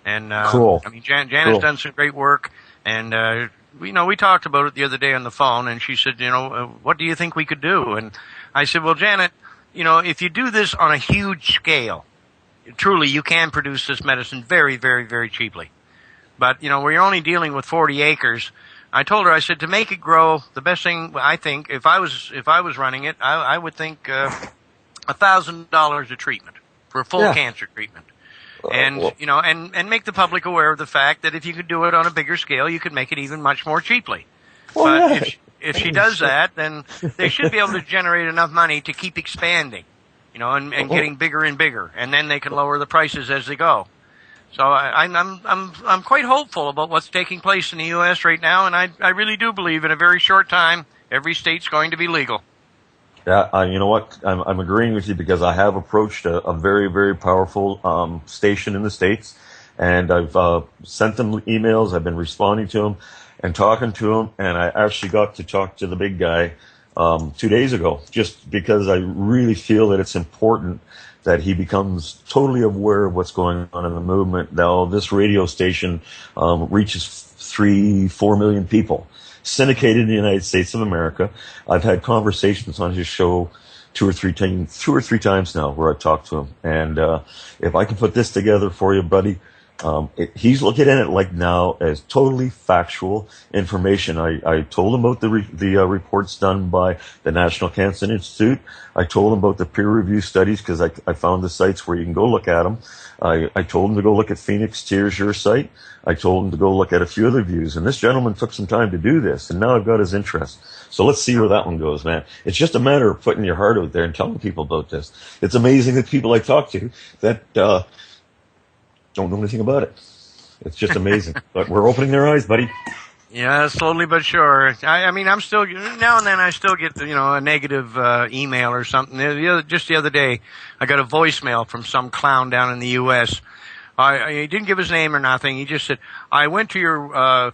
And, cool. Janet's done some great work, and, we talked about it the other day on the phone, and she said, what do you think we could do? And I said, well, Janet, if you do this on a huge scale, truly you can produce this medicine very, very, very cheaply. But, we're only dealing with 40 acres. I told her, I said, to make it grow, the best thing, I think, if I was running it, I would think, $1,000 a treatment for a full cancer treatment. And, and make the public aware of the fact that if you could do it on a bigger scale, you could make it even much more cheaply. But if she does that, then they should be able to generate enough money to keep expanding, and getting bigger and bigger, and then they can lower the prices as they go. So I'm quite hopeful about what's taking place in the U.S. right now, and I really do believe in a very short time every state's going to be legal. Yeah, you know what? I'm agreeing with you because I have approached a very, very powerful station in the States, and I've sent them emails. I've been responding to them and talking to him, and I actually got to talk to the big guy 2 days ago, just because I really feel that it's important that he becomes totally aware of what's going on in the movement. Now, this radio station reaches 3-4 million people, syndicated in the United States of America. I've had conversations on his show two or three times now where I've talked to him, and if I can put this together for you, buddy, he's looking at it like now as totally factual information. I told him about the reports done by the National Cancer Institute. I told him about the peer review studies because I found the sites where you can go look at them. I told him to go look at Phoenix Tears, your site. I told him to go look at a few other views, and this gentleman took some time to do this, and now I've got his interest. So let's see where that one goes, man. It's just a matter of putting your heart out there and telling people about this. It's amazing that people I talk to that don't know anything about it. It's just amazing. But we're opening their eyes, buddy. Yeah, slowly but sure. I'm still, now and then I still get, a negative email or something. Just the other day, I got a voicemail from some clown down in the U.S. He didn't give his name or nothing. He just said, I went to your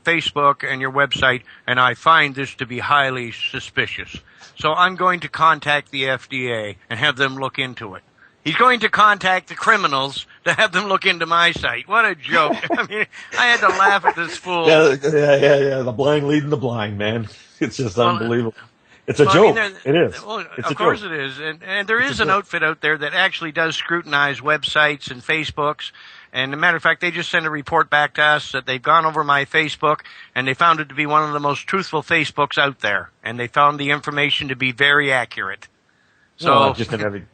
Facebook and your website, and I find this to be highly suspicious. So I'm going to contact the FDA and have them look into it. He's going to contact the criminals to have them look into my site. What a joke. I had to laugh at this fool. Yeah. The blind leading the blind, man. It's just unbelievable. It's a joke. It is. Well, of course it is. And there is an outfit out there that actually does scrutinize websites and Facebooks. And as a matter of fact, they just sent a report back to us that they've gone over my Facebook, and they found it to be one of the most truthful Facebooks out there. And they found the information to be very accurate. So no,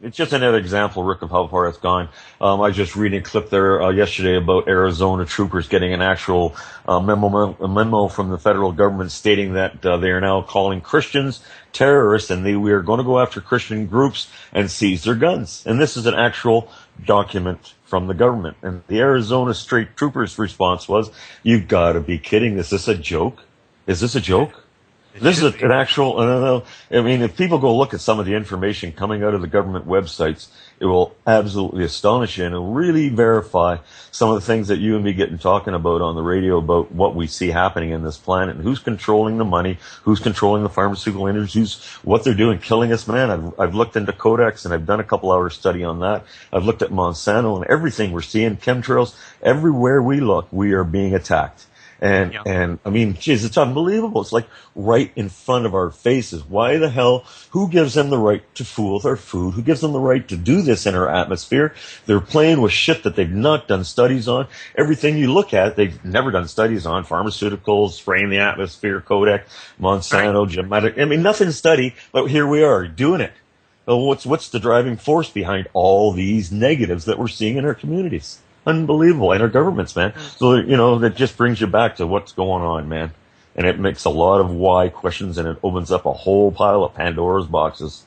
it's just another example, Rick, of how far it's gone. I was just reading a clip there yesterday about Arizona troopers getting an actual memo from the federal government stating that they are now calling Christians terrorists, and we are going to go after Christian groups and seize their guns. And this is an actual document from the government. And the Arizona State Troopers' response was, "You've got to be kidding! Is this a joke? Is this a joke?" This is an actual, I mean, if people go look at some of the information coming out of the government websites, it will absolutely astonish you and it'll really verify some of the things that you and me getting talking about on the radio about what we see happening in this planet and who's controlling the money, who's controlling the pharmaceutical industries, what they're doing, killing us, man. I've looked into Codex and I've done a couple hours study on that. I've looked at Monsanto and everything we're seeing, chemtrails, everywhere we look, we are being attacked. And I mean, geez, it's unbelievable. It's like right in front of our faces. Why the hell? Who gives them the right to fool with our food? Who gives them the right to do this in our atmosphere? They're playing with shit that they've not done studies on. Everything you look at, they've never done studies on. Pharmaceuticals, spraying the atmosphere, Kodak, Monsanto, genetic. I mean, nothing to study, but here we are doing it. So what's the driving force behind all these negatives that we're seeing in our communities? Unbelievable. And our governments, man. So, that just brings you back to what's going on, man. And it makes a lot of why questions and it opens up a whole pile of Pandora's boxes.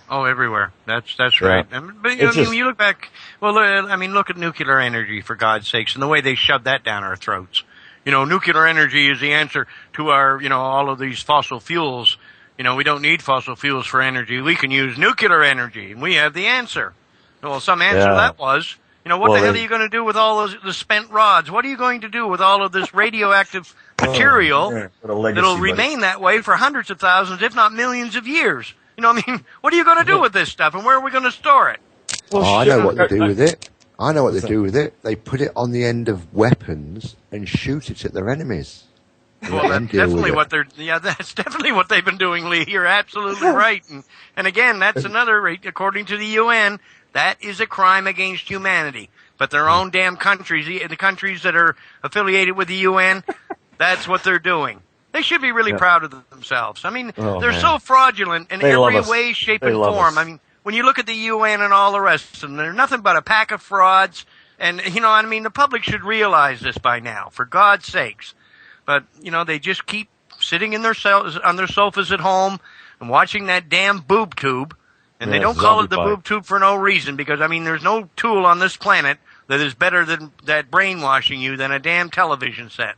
Oh, everywhere. That's right. Yeah. But when you look back, look at nuclear energy, for God's sakes, and the way they shoved that down our throats. Nuclear energy is the answer to our, all of these fossil fuels. We don't need fossil fuels for energy. We can use nuclear energy, and we have the answer. Well, some answer that was... what the hell are you going to do with all the spent rods? What are you going to do with all of this radioactive material that'll remain that way for hundreds of thousands, if not millions of years? What are you going to do with this stuff, and where are we going to store it? Well, I know what they do with it. I know what they do with it. They put it on the end of weapons and shoot it at their enemies. Well, that's definitely that's definitely what they've been doing, Lee. You're absolutely right. And again, that's another, according to the UN, that is a crime against humanity. But their own damn countries, the countries that are affiliated with the UN, that's what they're doing. They should be really proud of themselves. I mean, they're so fraudulent in every way, shape, and form. I mean, when you look at the UN and all the rest of them, they're nothing but a pack of frauds. And, the public should realize this by now, for God's sakes. But, they just keep sitting on their sofas at home and watching that damn boob tube. And they don't call it the boob tube for no reason, because, there's no tool on this planet that is better than that brainwashing you than a damn television set.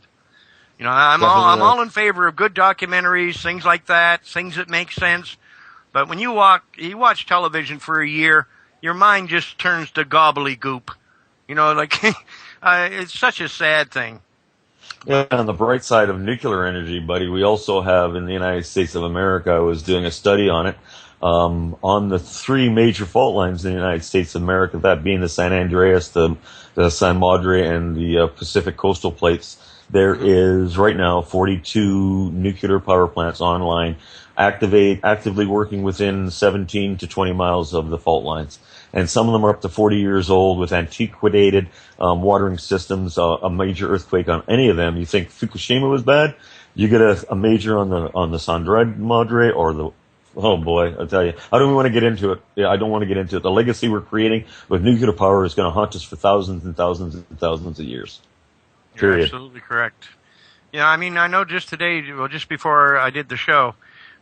I'm all in favor of good documentaries, things like that, things that make sense. But when you watch television for a year, your mind just turns to gobbledygook. It's such a sad thing. Yeah, on the bright side of nuclear energy, buddy, we also have in the United States of America, I was doing a study on it, on the three major fault lines in the United States of America, that being the San Andreas, the San Madre, and the Pacific coastal plates. There is right now 42 nuclear power plants online, actively working within 17 to 20 miles of the fault lines. And some of them are up to 40 years old with antiquated watering systems. A major earthquake on any of them, you think Fukushima was bad, you get a major on the San Madre or the... Oh boy, I tell you, I don't even want to get into it. Yeah, I don't want to get into it. The legacy we're creating with nuclear power is going to haunt us for thousands and thousands and thousands of years. Period. You're absolutely correct. Yeah, I know just today, just before I did the show,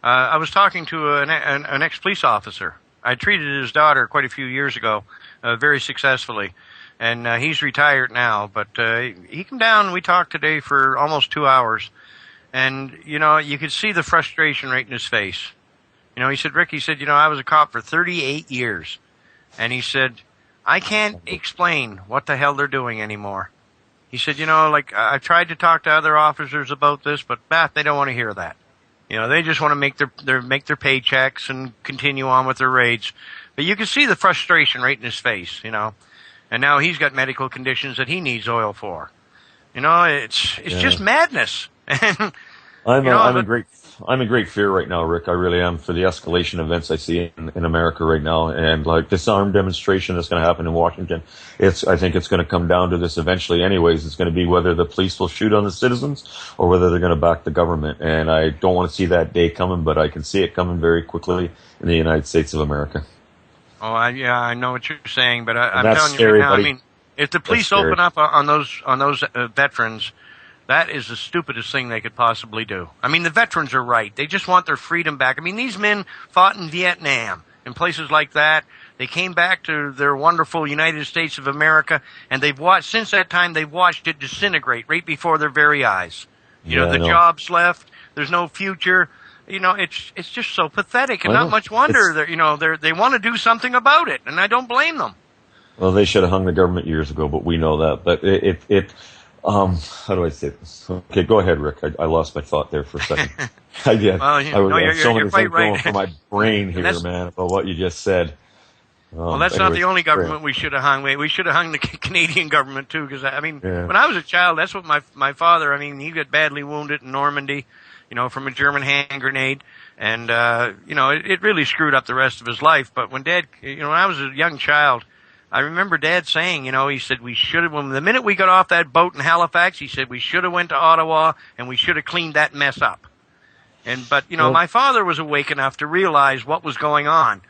I was talking to an ex-police officer. I treated his daughter quite a few years ago, very successfully, and he's retired now. But he came down and we talked today for almost 2 hours, and you could see the frustration right in his face. He said, Rick, I was a cop for 38 years. And he said, I can't explain what the hell they're doing anymore. He said, I've tried to talk to other officers about this, but they don't want to hear that. They just want to make their paychecks and continue on with their raids. But you can see the frustration right in his face, And now he's got medical conditions that he needs oil for. It's just madness. And I'm I'm in great fear right now, Rick. I really am, for the escalation events I see in America right now, and like this armed demonstration that's going to happen in Washington. I think it's going to come down to this eventually. Anyways, it's going to be whether the police will shoot on the citizens or whether they're going to back the government. And I don't want to see that day coming, but I can see it coming very quickly in the United States of America. Oh, I know what you're saying, but I'm that's telling you scary, right now. buddy. I mean, if the police open up on those veterans, that is the stupidest thing they could possibly do. I mean, the veterans are right. They just want their freedom back. I mean, these men fought in Vietnam and places like that. They came back to their wonderful United States of America, and since that time, they've watched it disintegrate right before their very eyes. You know, the jobs left. There's no future. You know, it's just so pathetic, and not much wonder that they want to do something about it, and I don't blame them. Well, they should have hung the government years ago, but we know that. But how do I say this? Okay, go ahead, Rick. I lost my thought there for a second. You're quite right. going for my brain here, man, about what you just said. Well, that's not the only government we should have hung. We should have hung the Canadian government too, because when I was a child, that's what my father. I mean, he got badly wounded in Normandy, from a German hand grenade, and it really screwed up the rest of his life. But when Dad, when I was a young child, I remember Dad saying, he said we should have, the minute we got off that boat in Halifax, he said we should have went to Ottawa and we should have cleaned that mess up. But my father was awake enough to realize what was going on.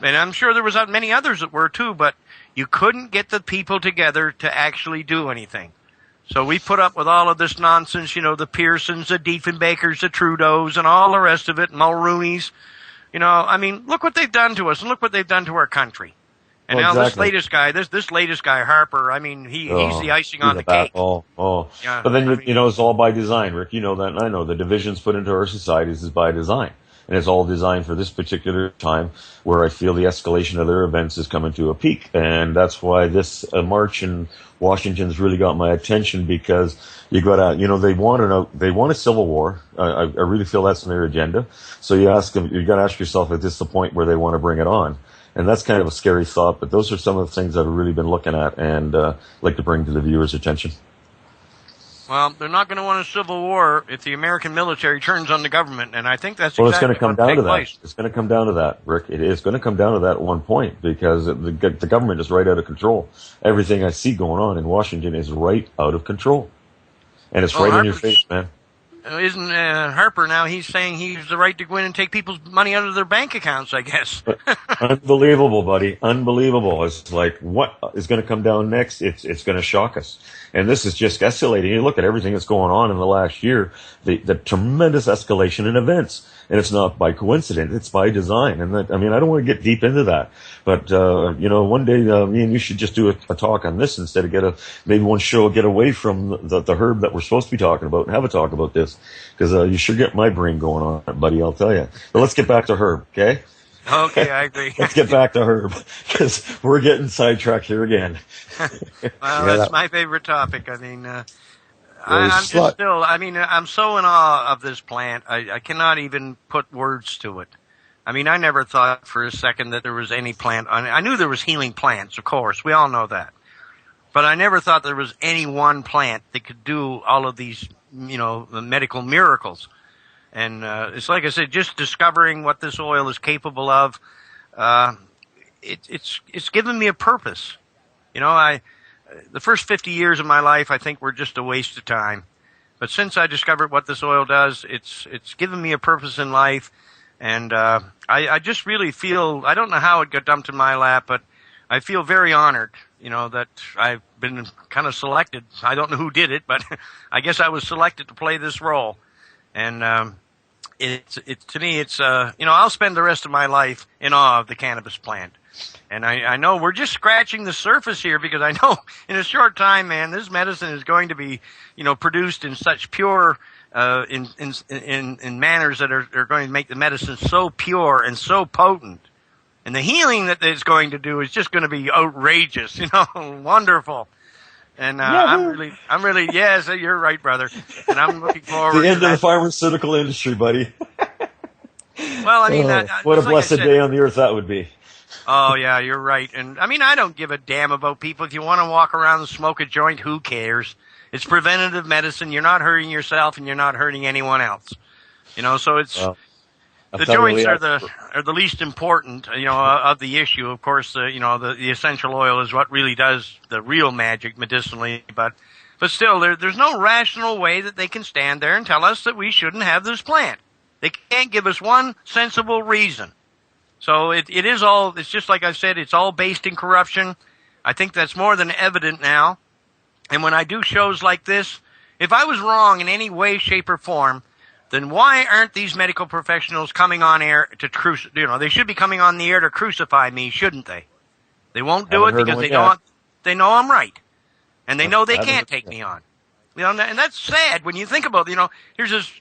And I'm sure there was many others that were too, but you couldn't get the people together to actually do anything. So we put up with all of this nonsense, the Pearsons, the Diefenbakers, the Trudeaus, and all the rest of it, Mulrooney's. Look what they've done to us, and look what they've done to our country. And now this latest guy, Harper, he's the icing on the cake. Yeah, but then, it's all by design, Rick. You know that, and I know the divisions put into our societies is by design. And it's all designed for this particular time where I feel the escalation of their events is coming to a peak. And that's why this march in Washington's really got my attention, because you got to, they want a civil war. I really feel that's in their agenda. So you got to ask yourself, is this the point where they want to bring it on? And that's kind of a scary thought, but those are some of the things I've really been looking at and like to bring to the viewers' attention. Well, they're not going to want a civil war if the American military turns on the government, and I think that's it's going to come down to that. It's going to come down to that, Rick. It is going to come down to that at one point, because the government is right out of control. Everything I see going on in Washington is right out of control, and it's right in your face, man. Isn't Harper now? He's saying he has the right to go in and take people's money out of their bank accounts, I guess. Unbelievable, buddy. Unbelievable. It's like, what is going to come down next? It's going to shock us. And this is just escalating. You look at everything that's going on in the last year, the tremendous escalation in events. And it's not by coincidence, it's by design. And I don't want to get deep into that. But, one day, me and you should just do a talk on this instead of maybe one show, get away from the herb that we're supposed to be talking about and have a talk about this. Because you sure get my brain going on, buddy, I'll tell you. But let's get back to Herb, okay? Okay, I agree. Let's get back to Herb, because we're getting sidetracked here again. Well, that's my favorite topic. I'm so in awe of this plant. I cannot even put words to it. I never thought for a second that there was any plant. I knew there was healing plants, of course. We all know that. But I never thought there was any one plant that could do all of these, the medical miracles. And it's like I said, just discovering what this oil is capable of, it's given me a purpose. The first 50 years of my life, I think, were just a waste of time. But since I discovered what this oil does, it's given me a purpose in life. And I just really feel, I don't know how it got dumped in my lap, but I feel very honored, that I've been kind of selected. I don't know who did it, but I guess I was selected to play this role. And to me, I'll spend the rest of my life in awe of the cannabis plant. And I know we're just scratching the surface here, because I know in a short time, man, this medicine is going to be, produced in such pure, in manners that are going to make the medicine so pure and so potent. And the healing that it's going to do is just going to be outrageous, wonderful. And I'm really, yes, you're right, brother. And I'm looking forward the end of the pharmaceutical industry, buddy. Well, what a blessed day on the earth that would be. Oh, yeah, you're right. And I don't give a damn about people. If you want to walk around and smoke a joint, who cares? It's preventative medicine. You're not hurting yourself and you're not hurting anyone else. So it's I'll the tell you, joints Lee, are the least important, of the issue. Of course, the essential oil is what really does the real magic medicinally, but still, there's no rational way that they can stand there and tell us that we shouldn't have this plant. They can't give us one sensible reason. So it's just like I said, it's all based in corruption. I think that's more than evident now. And when I do shows like this, if I was wrong in any way, shape, or form, then why aren't these medical professionals coming on air to they should be coming on the air to crucify me, shouldn't they? They won't do it because they know I'm right. And they know they can't take me on. And that's sad when you think about, here's this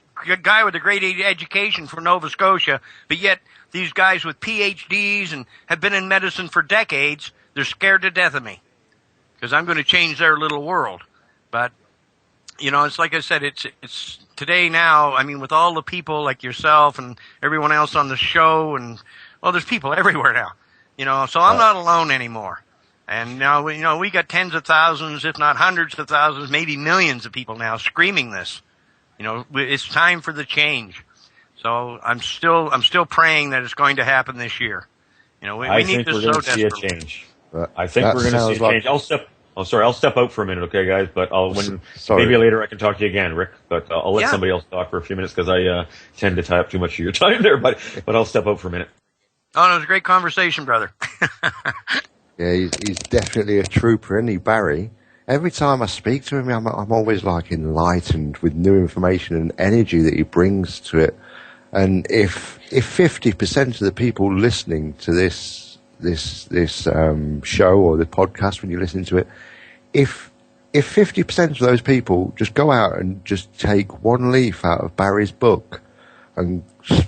guy with a great education from Nova Scotia, but yet these guys with PhDs and have been in medicine for decades, they're scared to death of me because I'm going to change their little world. But, it's like I said, it's today now, with all the people like yourself and everyone else on the show, and, there's people everywhere now, so I'm not alone anymore. And now, we got tens of thousands, if not hundreds of thousands, maybe millions of people now screaming this. It's time for the change. So I'm still praying that it's going to happen this year. We need this so desperately. I think we're going to see a change. I think we're going to see a change. I'll step out for a minute, okay, guys? But maybe later I can talk to you again, Rick. But I'll let somebody else talk for a few minutes because I tend to tie up too much of your time there. But I'll step out for a minute. Oh, no, it was a great conversation, brother. Yeah, he's definitely a trooper, isn't he, Barry? Every time I speak to him, I'm always enlightened with new information and energy that he brings to it. And if 50% of the people listening to this show or the podcast when you listen to it, if 50% of those people just go out and just take one leaf out of Barry's book and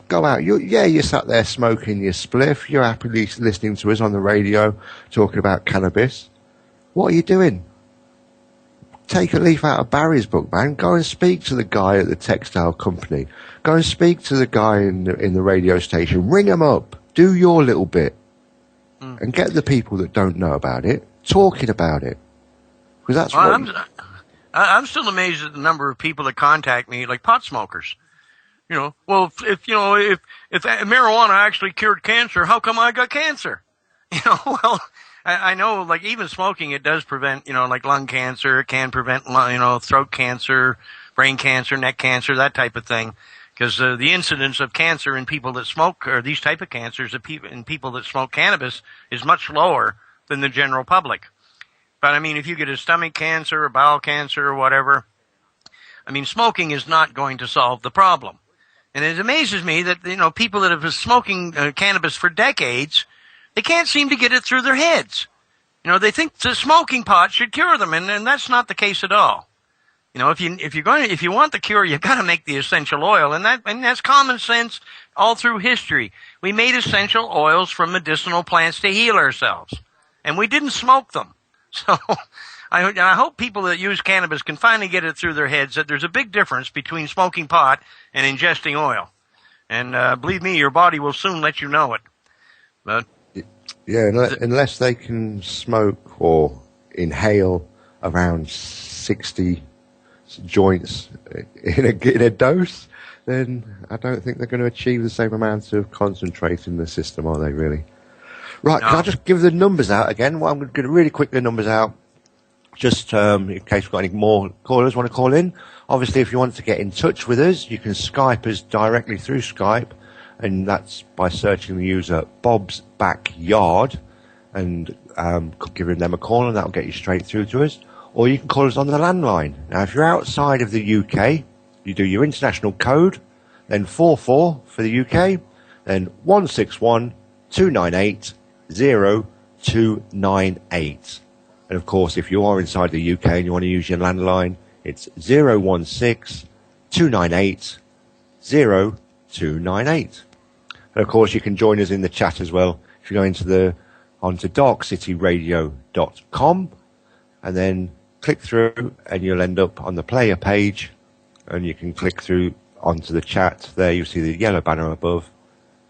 go out, you sat there smoking your spliff, you're happily listening to us on the radio talking about cannabis. What are you doing? Take a leaf out of Barry's book, man. Go and speak to the guy at the textile company. Go and speak to the guy in the radio station. Ring him up. Do your little bit. And get the people that don't know about it talking about it. Because that's I'm still amazed at the number of people that contact me, like pot smokers. If marijuana actually cured cancer, how come I got cancer? I know, like, even smoking, it does prevent, like lung cancer. It can prevent, throat cancer, brain cancer, neck cancer, that type of thing. Because the incidence of cancer in people that smoke, or these type of cancers in people that smoke cannabis, is much lower than the general public. But, if you get a stomach cancer or bowel cancer or whatever, smoking is not going to solve the problem. And it amazes me that, people that have been smoking cannabis for decades, they can't seem to get it through their heads. They think the smoking pot should cure them, and that's not the case at all. If you want the cure, you got to make the essential oil, and that's common sense all through history. We made essential oils from medicinal plants to heal ourselves, and we didn't smoke them. So I hope people that use cannabis can finally get it through their heads that there's a big difference between smoking pot and ingesting oil. And believe me, your body will soon let you know it. But unless they can smoke or inhale around 60 joints in a dose, then I don't think they're going to achieve the same amount of concentrate in the system, are they, really? Right, no. Can I just give the numbers out again? Well, I'm going to really quick the numbers out, just in case we've got any more callers want to call in. Obviously, if you want to get in touch with us, you can Skype us directly through Skype, and that's by searching the user Bob's Backyard and giving them a call, and that'll get you straight through to us. Or you can call us on the landline. Now, if you're outside of the UK, you do your international code, then 44 for the UK, then 161 298 0298. And of course, if you are inside the UK and you want to use your landline, it's 016 298 0298. And of course, you can join us in the chat as well. If you go onto darkcityradio.com and then click through, and you'll end up on the player page, and you can click through onto the chat. There you'll see the yellow banner above.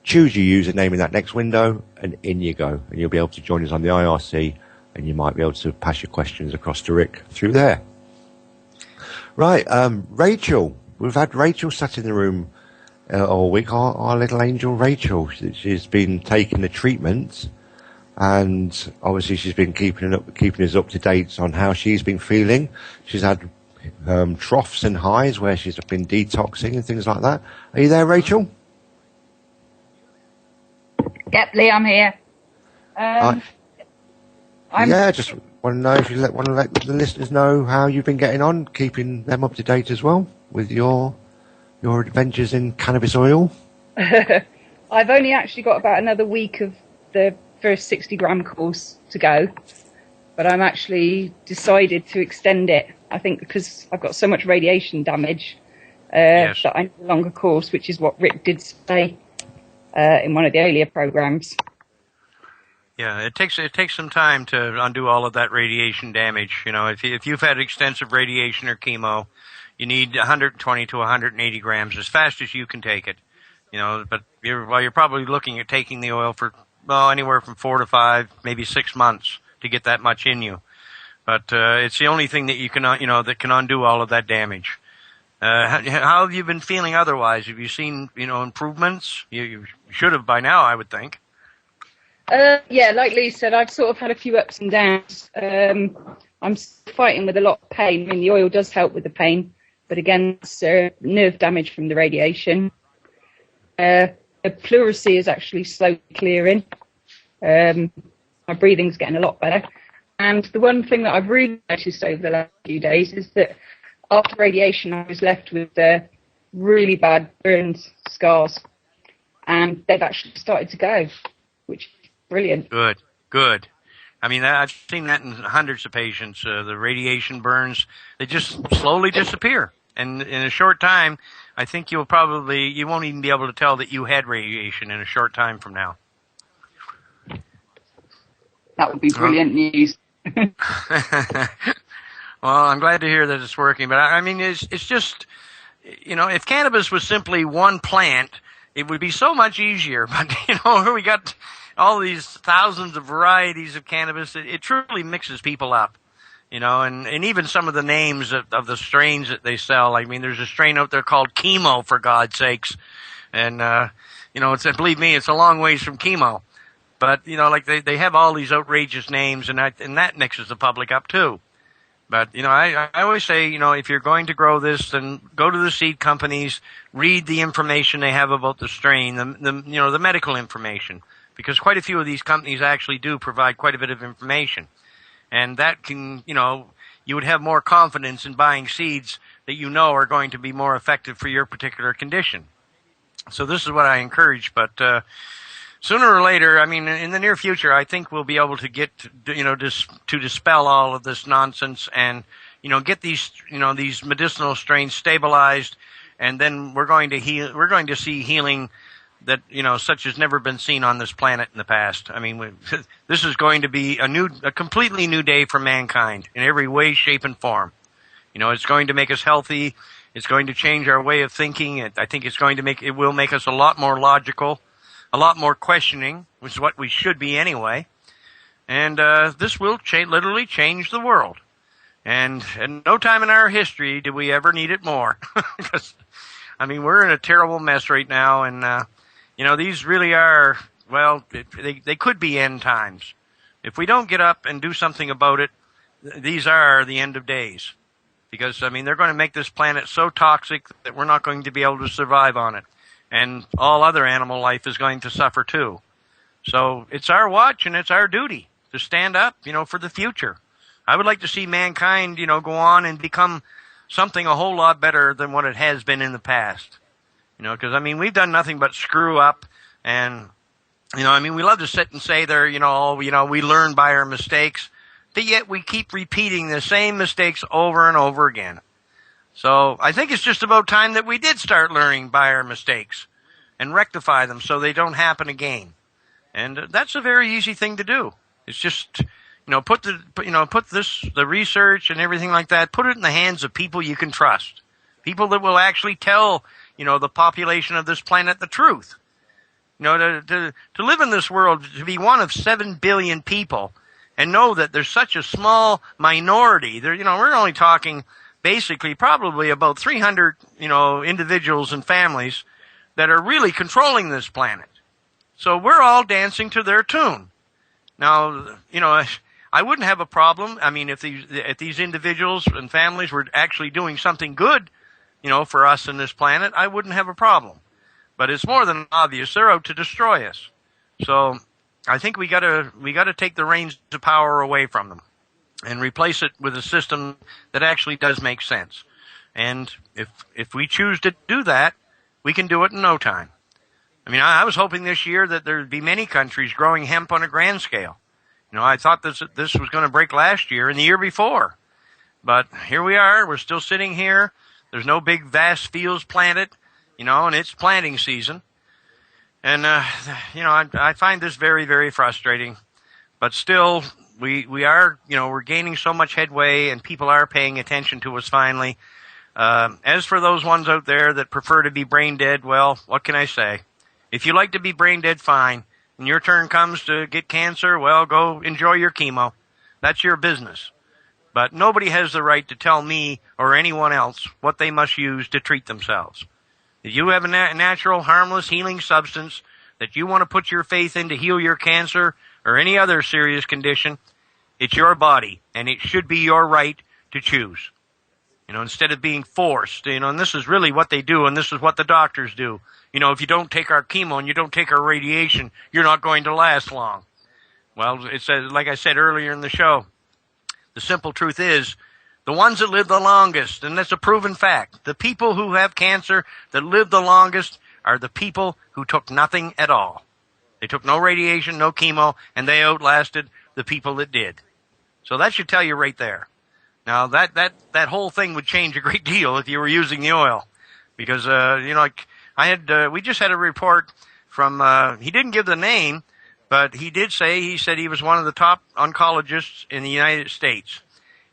Choose your username in that next window, and in you go. And you'll be able to join us on the IRC, and you might be able to pass your questions across to Rick through there. Right, Rachel. We've had Rachel sat in the room all week, our little angel Rachel. She's been taking the treatments, and obviously she's been keeping us up to date on how she's been feeling. She's had troughs and highs where she's been detoxing and things like that. Are you there, Rachel? Yep, Lee, I'm here. Yeah, just want to know if you want to let the listeners know how you've been getting on, keeping them up to date as well with your adventures in cannabis oil. I've only actually got about another week of the first 60-gram course to go, but I'm actually decided to extend it. I think because I've got so much radiation damage that I need a longer course, which is what Rick did say in one of the earlier programs. Yeah, it takes some time to undo all of that radiation damage. You know, if you've had extensive radiation or chemo, you need 120 to 180 grams as fast as you can take it. You know, but you're probably looking at taking the oil for anywhere from 4 to 5, maybe 6 months to get that much in you. But it's the only thing that you can that can undo all of that damage. How have you been feeling otherwise? Have you seen improvements? You should have by now, I would think. Yeah, like Lee said, I've sort of had a few ups and downs. I'm fighting with a lot of pain. I mean, the oil does help with the pain, but again, it's nerve damage from the radiation. The pleurisy is actually slowly clearing. My breathing's getting a lot better. And the one thing that I've really noticed over the last few days is that after radiation, I was left with really bad burns, scars, and they've actually started to go, which is brilliant. Good. I mean, I've seen that in hundreds of patients. The radiation burns, they just slowly disappear. And in a short time, I think you won't even be able to tell that you had radiation in a short time from now. That would be brilliant news. Well, I'm glad to hear that it's working. But I mean, it's just, if cannabis was simply one plant, it would be so much easier. But, we got all these thousands of varieties of cannabis. It truly mixes people up, and even some of the names of the strains that they sell. I mean, there's a strain out there called chemo, for God's sakes. And, believe me, it's a long ways from chemo. But, like they have all these outrageous names, and that mixes the public up too. But, I always say, if you're going to grow this, then go to the seed companies, read the information they have about the strain, the medical information, because quite a few of these companies actually do provide quite a bit of information. And that can, you would have more confidence in buying seeds that are going to be more effective for your particular condition. So this is what I encourage, but, sooner or later, I mean, in the near future, I think we'll be able to get, to dispel all of this nonsense and, get these medicinal strains stabilized, and then we're going to see healing that, such as never been seen on this planet in the past. I mean, this is going to be a completely new day for mankind in every way, shape, and form. It's going to make us healthy. It's going to change our way of thinking. I think it will make us a lot more logical, a lot more questioning, which is what we should be anyway. And this will literally change the world. And at no time in our history do we ever need it more. Because, I mean, we're in a terrible mess right now. And, these really are, they could be end times. If we don't get up and do something about it, these are the end of days. Because, I mean, they're going to make this planet so toxic that we're not going to be able to survive on it. And all other animal life is going to suffer too. So it's our watch and it's our duty to stand up, for the future. I would like to see mankind, go on and become something a whole lot better than what it has been in the past. Because, I mean, we've done nothing but screw up. And, we love to sit and say we learn by our mistakes. But yet we keep repeating the same mistakes over and over again. So I think it's just about time that we did start learning by our mistakes and rectify them so they don't happen again. And that's a very easy thing to do. It's just, put the research and everything like that, put it in the hands of people you can trust. People that will actually tell, the population of this planet the truth. To live in this world, to be one of 7 billion people and know that there's such a small minority. We're only talking basically probably about 300, individuals and families that are really controlling this planet. So we're all dancing to their tune. Now, I wouldn't have a problem. I mean, if these individuals and families were actually doing something good, for us in this planet, I wouldn't have a problem. But it's more than obvious they're out to destroy us. So I think we gotta take the reins of power away from them and replace it with a system that actually does make sense. And if we choose to do that, we can do it in no time. I mean, I was hoping this year that there would be many countries growing hemp on a grand scale. I thought this was going to break last year and the year before. But here we are. We're still sitting here. There's no big, vast fields planted, and it's planting season. And, I find this very, very frustrating. But still, we are, we're gaining so much headway and people are paying attention to us finally. As for those ones out there that prefer to be brain dead, well, what can I say? If you like to be brain dead, fine. When your turn comes to get cancer, well, go enjoy your chemo. That's your business. But nobody has the right to tell me or anyone else what they must use to treat themselves. If you have a natural, harmless, healing substance that you want to put your faith in to heal your cancer or any other serious condition, it's your body, and it should be your right to choose. Instead of being forced, and this is really what they do, and this is what the doctors do. If you don't take our chemo and you don't take our radiation, you're not going to last long. Well, it's like I said earlier in the show, the simple truth is, the ones that live the longest, and that's a proven fact, the people who have cancer that live the longest are the people who took nothing at all. They took no radiation, no chemo, and they outlasted the people that did. So that should tell you right there. Now, that whole thing would change a great deal if you were using the oil. Because, we just had a report from, he didn't give the name, but he said he was one of the top oncologists in the United States.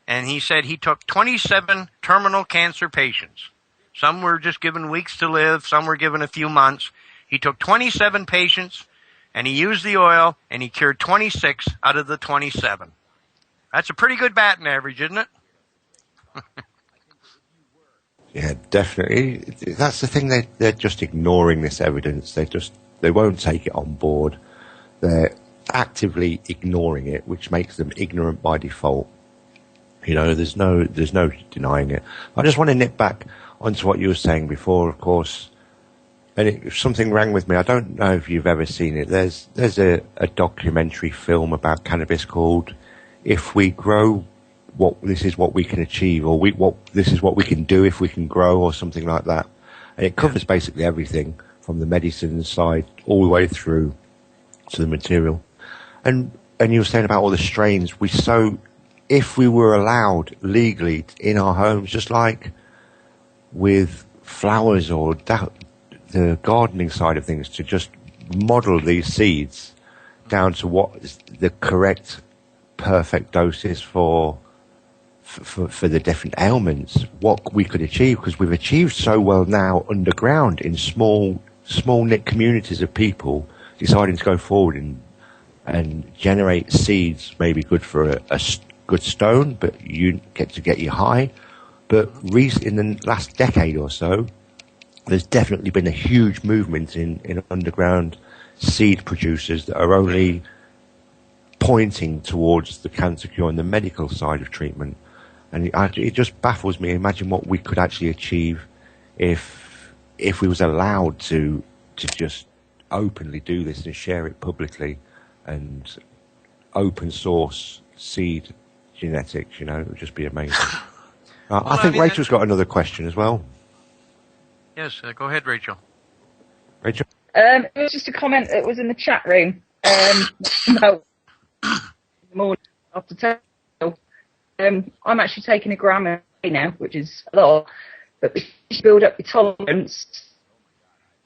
And he said he took 27 terminal cancer patients. Some were just given weeks to live, some were given a few months. He took 27 patients, and he used the oil, and he cured 26 out of the 27. That's a pretty good batting average, isn't it? Yeah, definitely. That's the thing. They're just ignoring this evidence. They won't take it on board. They're actively ignoring it, which makes them ignorant by default. There's no denying it. I just want to nip back onto what you were saying before, of course. And something rang with me. I don't know if you've ever seen it. There's a documentary film about cannabis called "If We Grow, this is what we can achieve," or this is what we can do if we can grow, or something like that. And it covers basically everything from the medicine side all the way through to the material. And you were saying about all the strains. If we were allowed legally in our homes, just like with flowers or the gardening side of things, to just model these seeds down to what is the correct, perfect doses for the different ailments, what we could achieve, because we've achieved so well now underground in small knit communities of people deciding to go forward and generate seeds, maybe good for a good stone, but you get you high. But in the last decade or so, there's definitely been a huge movement in underground seed producers that are only pointing towards the cancer cure and the medical side of treatment. And it just baffles me. Imagine what we could actually achieve if we was allowed to just openly do this and share it publicly and open source seed genetics. It would just be amazing. I think Rachel's got another question as well. Yes, go ahead, Rachel. Rachel? It was just a comment that was in the chat room about the morning after 10. I'm actually taking a gram a day now, which is a lot, but if you build up your tolerance,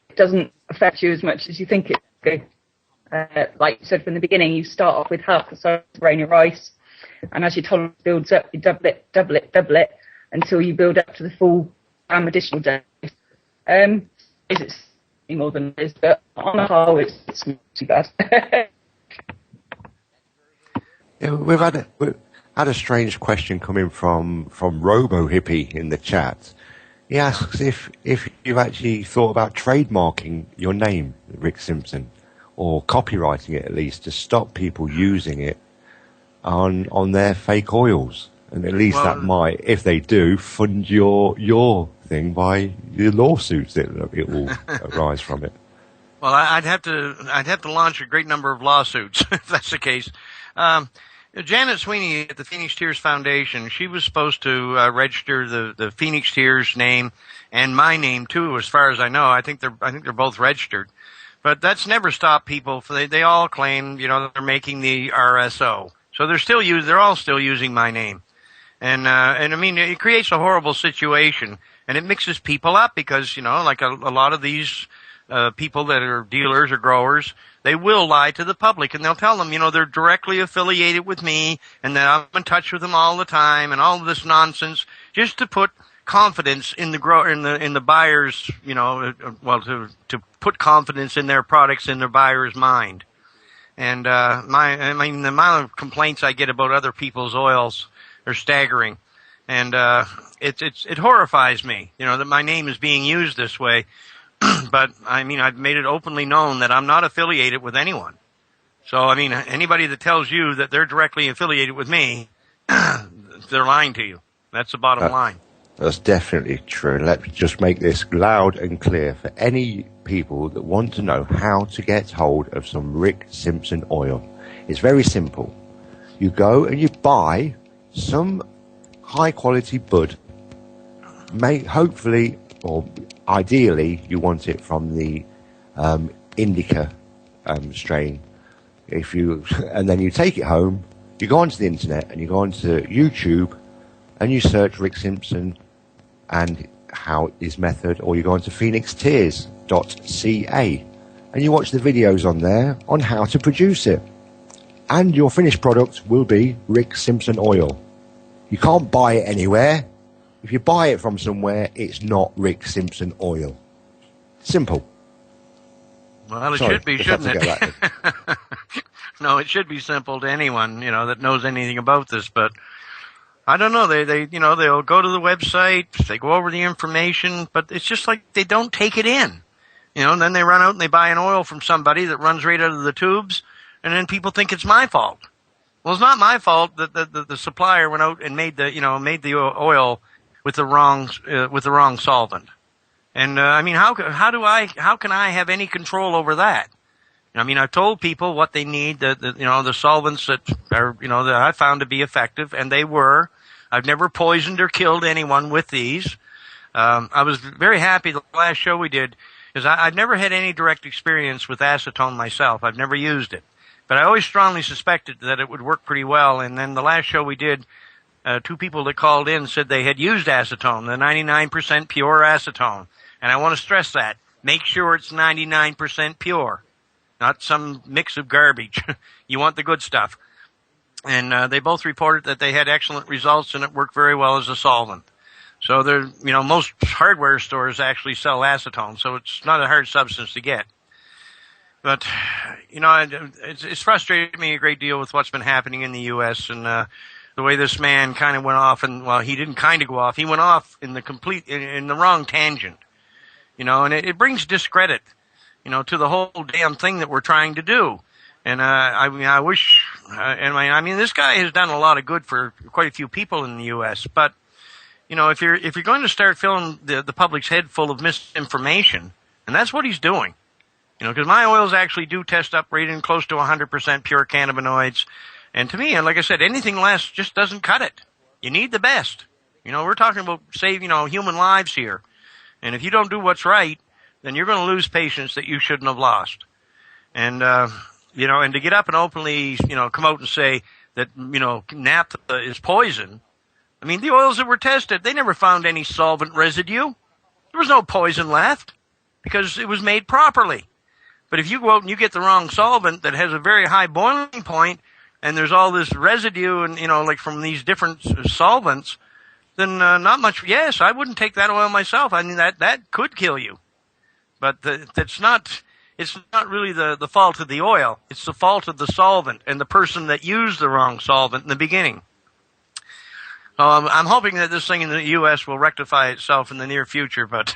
it doesn't affect you as much as you think it would. Like you said from the beginning, you start off with half the size of a grain of rice, and as your tolerance builds up, you double it, until you build up to the full gram additional dose. It's more than it is, but on the whole, it's not too bad. Yeah, we've had a strange question coming from Robo Hippie in the chat. He asks if you've actually thought about trademarking your name, Rick Simpson, or copywriting it at least to stop people using it on their fake oils. And at least that might, if they do, fund your thing by the lawsuits that it will arise from it. Well, I'd have to launch a great number of lawsuits if that's the case. Janet Sweeney at the Phoenix Tears Foundation, she was supposed to register the Phoenix Tears name and my name too, as far as I know. I think they're both registered, but that's never stopped people. They all claim, they're making the RSO, so they're all still using my name, and I mean, it creates a horrible situation, and it mixes people up because like a lot of these people that are dealers or growers, they will lie to the public, and they'll tell them, they're directly affiliated with me, and that I'm in touch with them all the time, and all of this nonsense, just to put confidence in the buyers, to put confidence in their products in their buyer's mind. And the amount of complaints I get about other people's oils are staggering, and it horrifies me, that my name is being used this way. But, I mean, I've made it openly known that I'm not affiliated with anyone. So, I mean, anybody that tells you that they're directly affiliated with me, they're lying to you. That's the bottom line. That's definitely true. Let's just make this loud and clear for any people that want to know how to get hold of some Rick Simpson oil. It's very simple. You go and you buy some high-quality bud, hopefully, or ideally, you want it from the indica strain. And then you take it home, you go onto the internet and you go onto YouTube and you search Rick Simpson and his method, or you go onto phoenixtears.ca and you watch the videos on there on how to produce it. And your finished product will be Rick Simpson oil. You can't buy it anywhere. If you buy it from somewhere, it's not Rick Simpson oil. Simple. Well, it should be, shouldn't it? No, it should be simple to anyone, that knows anything about this, but I don't know. They'll go to the website, they go over the information, but it's just like they don't take it in. And then they run out and they buy an oil from somebody that runs right out of the tubes, and then people think it's my fault. Well, it's not my fault that the supplier went out and made the oil with the wrong solvent. And I mean, how can I have any control over that? I mean, I've told people what they need, the solvents that are, that I found to be effective, and they were. I've never poisoned or killed anyone with these. I was very happy the last show we did, because I've never had any direct experience with acetone myself. I've never used it. But I always strongly suspected that it would work pretty well, and then the last show we did, two people that called in said they had used acetone, the 99% pure acetone. And I want to stress that. Make sure it's 99% pure, not some mix of garbage. You want the good stuff. And they both reported that they had excellent results and it worked very well as a solvent. So most hardware stores actually sell acetone, so it's not a hard substance to get. But, it's frustrated me a great deal with what's been happening in the U.S. and the way this man kind of went off, and well, he didn't kind of go off. He went off in the wrong tangent, and it brings discredit, to the whole damn thing that we're trying to do. And I wish, this guy has done a lot of good for quite a few people in the U.S. But if you're going to start filling the public's head full of misinformation, and that's what he's doing, because my oils actually do test up right in close to 100% pure cannabinoids. And to me, and like I said, anything less just doesn't cut it. You need the best. We're talking about saving, human lives here. And if you don't do what's right, then you're going to lose patients that you shouldn't have lost. And, and to get up and openly, come out and say that, naphtha is poison. I mean, the oils that were tested, they never found any solvent residue. There was no poison left because it was made properly. But if you go out and you get the wrong solvent that has a very high boiling point, and there's all this residue and, like from these different solvents, then not much. Yes, I wouldn't take that oil myself. I mean, that could kill you. But it's not really the fault of the oil. It's the fault of the solvent and the person that used the wrong solvent in the beginning. I'm hoping that this thing in the U.S. will rectify itself in the near future, but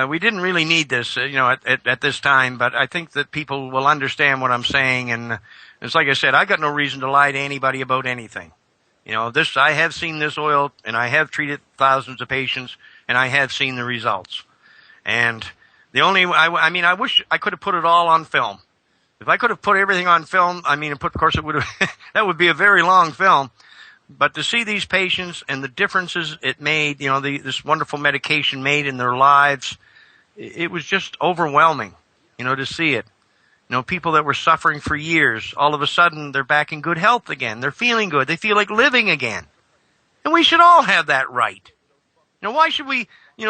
we didn't really need this, at this time. But I think that people will understand what I'm saying, and it's like I said, I got no reason to lie to anybody about anything. I have seen this oil, and I have treated thousands of patients, and I have seen the results. And I wish I could have put it all on film. If I could have put everything on film, of course it would have, that would be a very long film. But to see these patients and the differences it made, this wonderful medication made in their lives, it was just overwhelming, to see it. People that were suffering for years, all of a sudden they're back in good health again. They're feeling good. They feel like living again. And we should all have that right. Why should we,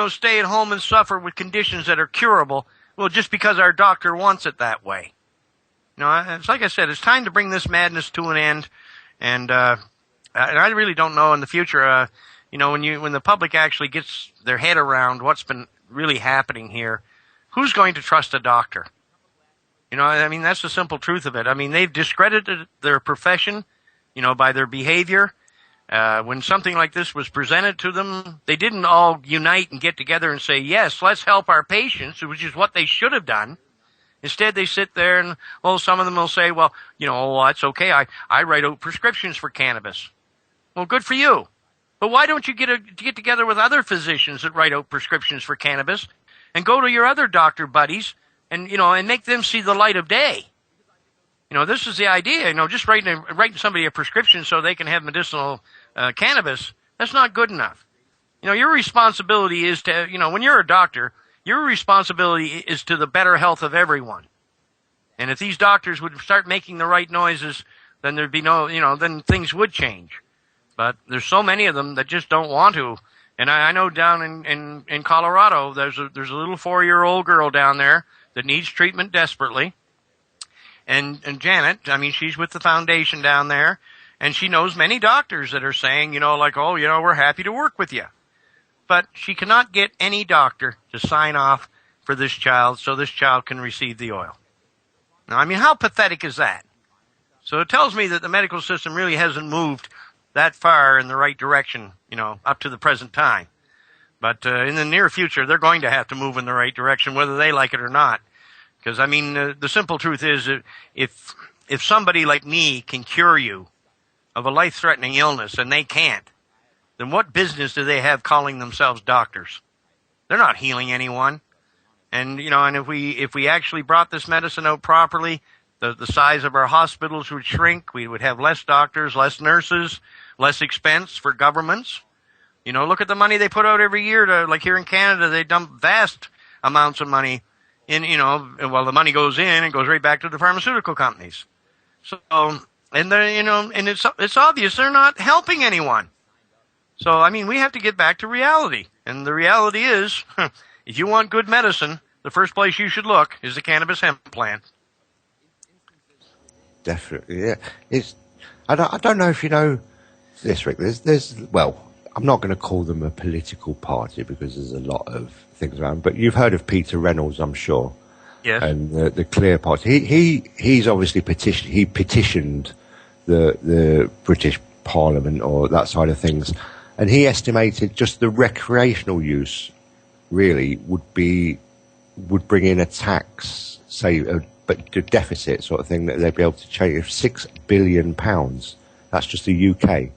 stay at home and suffer with conditions that are curable? Well, just because our doctor wants it that way. It's like I said, it's time to bring this madness to an end. And I really don't know in the future, when the public actually gets their head around what's been really happening here, who's going to trust a doctor? That's the simple truth of it. They've discredited their profession, by their behavior. When something like this was presented to them, they didn't all unite and get together and say, yes, let's help our patients, which is what they should have done. Instead, they sit there and, some of them will say, well, it's okay. I write out prescriptions for cannabis. Well, good for you. But why don't you get together with other physicians that write out prescriptions for cannabis and go to your other doctor buddies and make them see the light of day? This is the idea. Just writing somebody a prescription so they can have medicinal cannabis, that's not good enough. Your responsibility is to, when you're a doctor, your responsibility is to the better health of everyone. And if these doctors would start making the right noises, then there'd be then things would change. But there's so many of them that just don't want to. And I know down in Colorado, there's a little 4-year-old girl down there that needs treatment desperately. And Janet, she's with the foundation down there, and she knows many doctors that are saying, we're happy to work with you. But she cannot get any doctor to sign off for this child so this child can receive the oil. Now, how pathetic is that? So it tells me that the medical system really hasn't moved that far in the right direction, up to the present time. But in the near future, they're going to have to move in the right direction, whether they like it or not. Because, the simple truth is, if somebody like me can cure you of a life-threatening illness and they can't, then what business do they have calling themselves doctors? They're not healing anyone. And, and if we actually brought this medicine out properly, the size of our hospitals would shrink. We would have less doctors, less nurses, less expense for governments. Look at the money they put out every year like here in Canada, they dump vast amounts of money in, the money goes in and goes right back to the pharmaceutical companies. So, and then, and it's obvious they're not helping anyone. So, we have to get back to reality. And the reality is, if you want good medicine, the first place you should look is the cannabis hemp plant. Definitely, yeah. I don't know if you know this, Rick. I'm not going to call them a political party because there's a lot of things around. But you've heard of Peter Reynolds, I'm sure. Yes. And the Clear Party. He's obviously petitioned the British Parliament or that side of things, and he estimated just the recreational use really would bring in a tax, say, but a deficit sort of thing that they'd be able to change £6 billion. That's just the UK.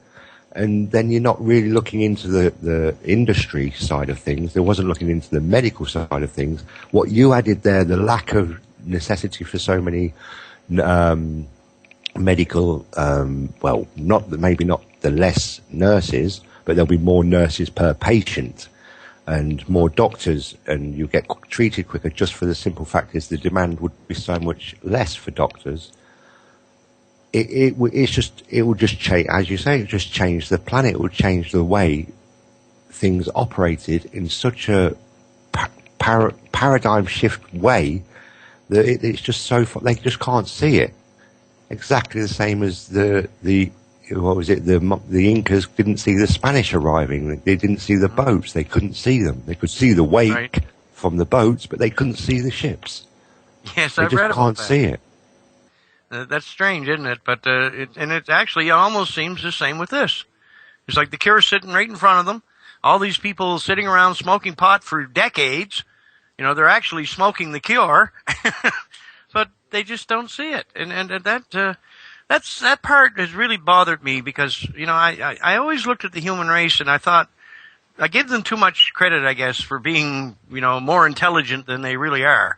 And then you're not really looking into the industry side of things. There wasn't looking into the medical side of things. What you added there, the lack of necessity for so many medical, maybe not the less nurses, but there'll be more nurses per patient and more doctors, and you get treated quicker just for the simple fact is the demand would be so much less for doctors. It would just change, as you say, it would just change the planet. It would change the way things operated in such a paradigm shift way that it's just so they just can't see it. Exactly the same as the Incas didn't see the Spanish arriving. They didn't see the boats. They couldn't see them. They could see the wake from the boats, but they couldn't see the ships. Yes, I've read about that. They just can't see it. That's strange, isn't it? But it actually almost seems the same with this. It's like the cure sitting right in front of them. All these people sitting around smoking pot for decades. You know, they're actually smoking the cure, but they just don't see it. And that part has really bothered me because, you know, I always looked at the human race and I thought, I give them too much credit, I guess, for being, you know, more intelligent than they really are.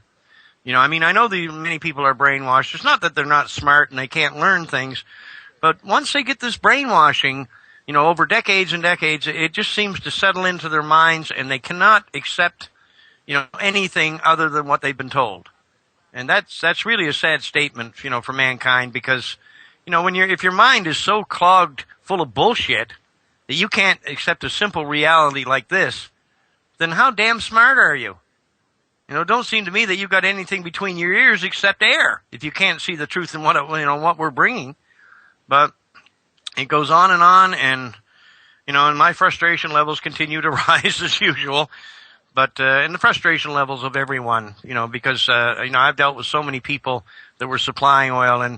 You know, I mean, I know many people are brainwashed. It's not that they're not smart and they can't learn things, but once they get this brainwashing, you know, over decades and decades, it just seems to settle into their minds and they cannot accept, you know, anything other than what they've been told. And that's really a sad statement, you know, for mankind because, you know, if your mind is so clogged full of bullshit that you can't accept a simple reality like this, then how damn smart are you? You know, it don't seem to me that you've got anything between your ears except air if you can't see the truth in what we're bringing. But it goes on, and, you know, and my frustration levels continue to rise as usual. But, and the frustration levels of everyone, you know, because, you know, I've dealt with so many people that were supplying oil and,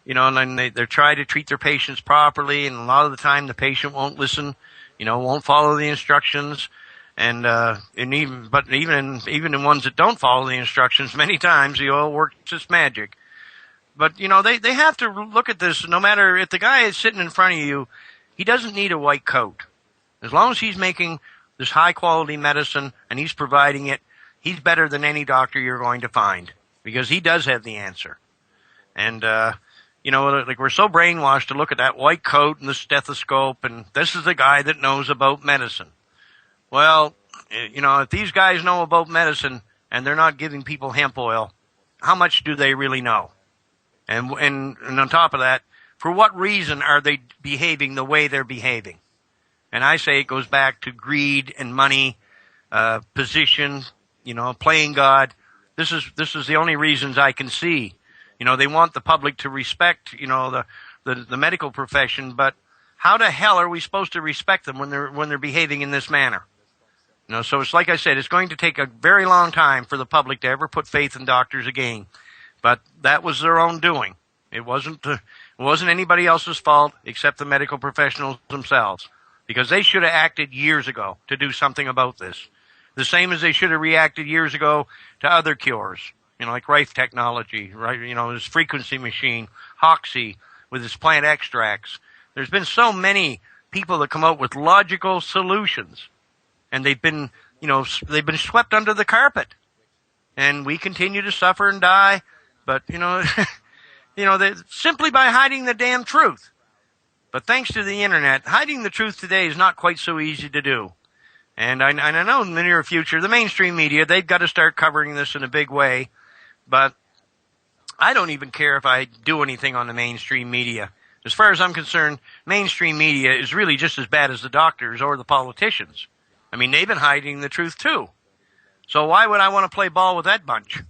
you know, and then they try to treat their patients properly, and a lot of the time the patient won't listen, you know, won't follow the instructions. And even in ones that don't follow the instructions, many times the oil works its magic. But, you know, they have to look at this, no matter if the guy is sitting in front of you, he doesn't need a white coat. As long as he's making this high quality medicine and he's providing it, he's better than any doctor you're going to find because he does have the answer. And, you know, like we're so brainwashed to look at that white coat and the stethoscope and this is the guy that knows about medicine. Well, you know, if these guys know about medicine and they're not giving people hemp oil, how much do they really know? And on top of that, for what reason are they behaving the way they're behaving? And I say it goes back to greed and money, position, you know, playing God. This is the only reasons I can see. You know, they want the public to respect, you know, the medical profession, but how the hell are we supposed to respect them when they're behaving in this manner? You know, so it's like I said, it's going to take a very long time for the public to ever put faith in doctors again. But that was their own doing. It wasn't anybody else's fault except the medical professionals themselves, because they should have acted years ago to do something about this. The same as they should have reacted years ago to other cures, you know, like Rife technology, right? You know, this frequency machine, Hoxie with its plant extracts. There's been so many people that come out with logical solutions, and they've been swept under the carpet, and we continue to suffer and die. But you know, simply by hiding the damn truth. But thanks to the internet, hiding the truth today is not quite so easy to do. And I know in the near future, the mainstream media, they've got to start covering this in a big way. But I don't even care if I do anything on the mainstream media. As far as I'm concerned, mainstream media is really just as bad as the doctors or the politicians. I mean, they've been hiding the truth too. So why would I want to play ball with that bunch?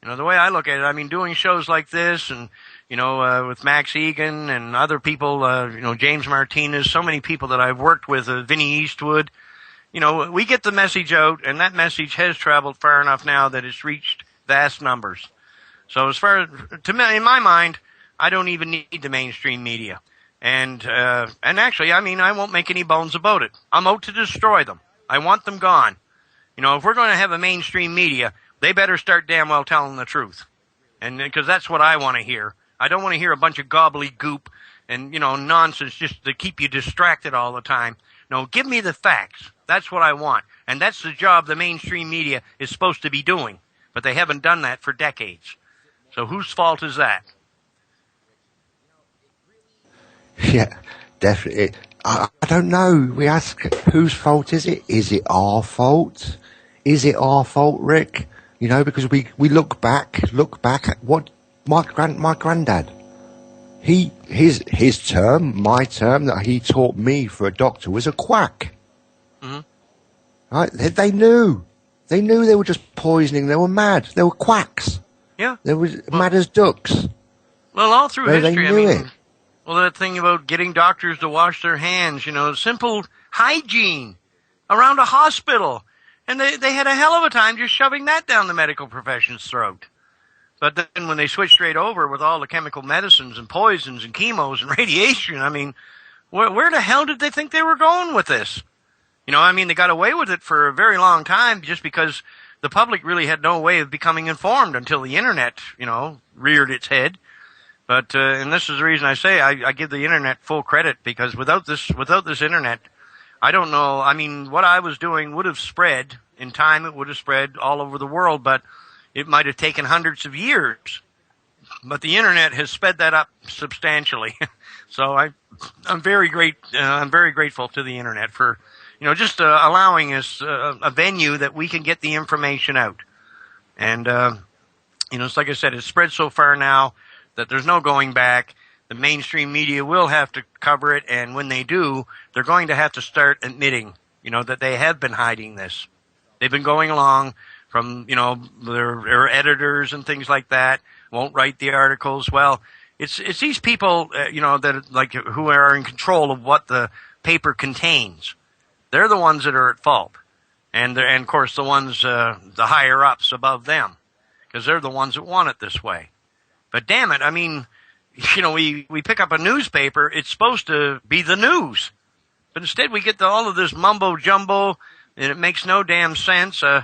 You know, the way I look at it, I mean, doing shows like this and, you know, with Max Egan and other people, you know, James Martinez, so many people that I've worked with, Vinnie Eastwood, you know, we get the message out, and that message has traveled far enough now that it's reached vast numbers. So as far as, to me, in my mind, I don't even need the mainstream media. And actually, I mean, I won't make any bones about it. I'm out to destroy them. I want them gone. You know, if we're going to have a mainstream media, they better start damn well telling the truth. And because that's what I want to hear. I don't want to hear a bunch of gobbledygook and, you know, nonsense just to keep you distracted all the time. No, give me the facts. That's what I want. And that's the job the mainstream media is supposed to be doing. But they haven't done that for decades. So whose fault is that? Yeah, definitely. I don't know. We ask, whose fault is it? Is it our fault? Is it our fault, Rick? You know, because we look back at what my granddad, his term, my term that he taught me for a doctor was a quack. Mm-hmm. Right? They knew they were just poisoning. They were mad. They were quacks. Yeah. They were mad as ducks. Well, all through history, they knew it. Well, that thing about getting doctors to wash their hands, you know, simple hygiene around a hospital. And they had a hell of a time just shoving that down the medical profession's throat. But then when they switched straight over with all the chemical medicines and poisons and chemos and radiation, I mean, where the hell did they think they were going with this? You know, I mean, they got away with it for a very long time just because the public really had no way of becoming informed until the internet, you know, reared its head. But and this is the reason I say I give the internet full credit, because without this internet, I don't know. I mean, what I was doing would have spread in time. It would have spread all over the world, but it might have taken hundreds of years. But the internet has sped that up substantially. So I'm very grateful to the internet for, you know, just allowing us a venue that we can get the information out. And you know, it's like I said, it's spread so far now that there's no going back. The mainstream media will have to cover it, and when they do, they're going to have to start admitting, you know, that they have been hiding this. They've been going along from, you know, their editors and things like that, won't write the articles. Well, it's these people, you know, that like who are in control of what the paper contains. They're the ones that are at fault, and of course the ones, the higher ups above them, because they're the ones that want it this way. But damn it, I mean, you know, we pick up a newspaper, it's supposed to be the news. But instead we get all of this mumbo jumbo, and it makes no damn sense. You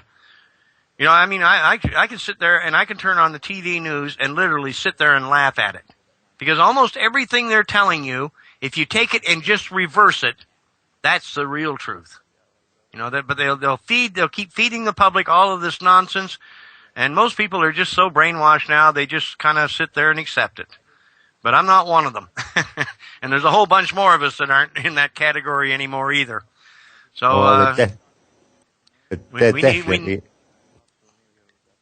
know, I mean, I can sit there and I can turn on the TV news and literally sit there and laugh at it. Because almost everything they're telling you, if you take it and just reverse it, that's the real truth. You know, but they'll keep feeding the public all of this nonsense. And most people are just so brainwashed now, they just kind of sit there and accept it. But I'm not one of them. And there's a whole bunch more of us that aren't in that category anymore either. So,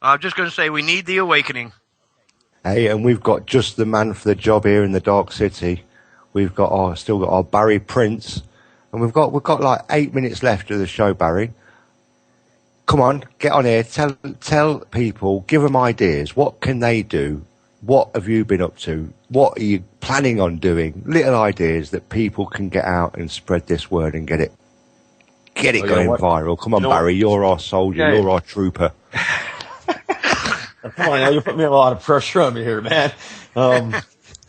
I'm just going to say we need the awakening. Hey, and we've got just the man for the job here in the Dark City. We've got still got our Barry Prince. And we've got like 8 minutes left of the show, Barry. Come on, get on here, tell people, give them ideas. What can they do? What have you been up to? What are you planning on doing? Little ideas that people can get out and spread this word and get it going viral. Come on, Barry, you're our soldier, you're our trooper. Come on, now you're putting me a lot of pressure on me here, man.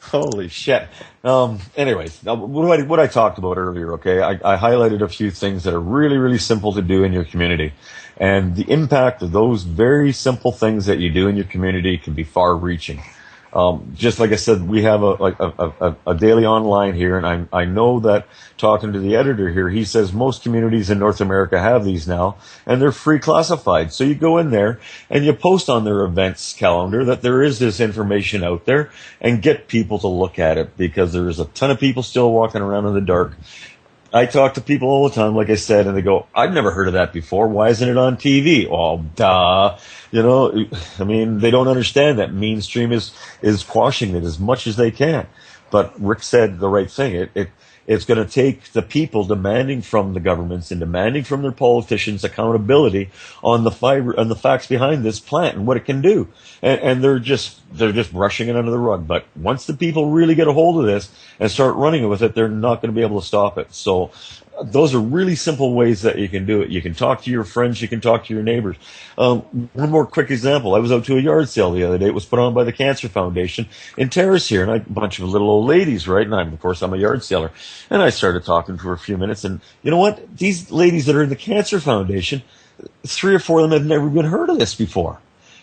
Holy shit. Anyways, what I talked about earlier, okay, I highlighted a few things that are really, really simple to do in your community. And the impact of those very simple things that you do in your community can be far-reaching. Just like I said, we have a daily online here, and I know that talking to the editor here, he says most communities in North America have these now, and they're free classified. So you go in there and you post on their events calendar that there is this information out there, and get people to look at it, because there is a ton of people still walking around in the dark. I talk to people all the time, like I said, and they go, I've never heard of that before. Why isn't it on TV? Oh, duh. You know, I mean, they don't understand that mainstream is quashing it as much as they can. But Rick said the right thing. It's going to take the people demanding from the governments and demanding from their politicians accountability on the facts behind this plant and what it can do. And they're just brushing it under the rug. But once the people really get a hold of this and start running with it, they're not going to be able to stop it. So those are really simple ways that you can do it. You can talk to your friends. You can talk to your neighbors. One more quick example. I was out to a yard sale the other day. It was put on by the Cancer Foundation in Terrace here, and a bunch of little old ladies, right? And of course, I'm a yard seller. And I started talking for a few minutes. And you know what? These ladies that are in the Cancer Foundation, 3 or 4 of them have never been heard of this before.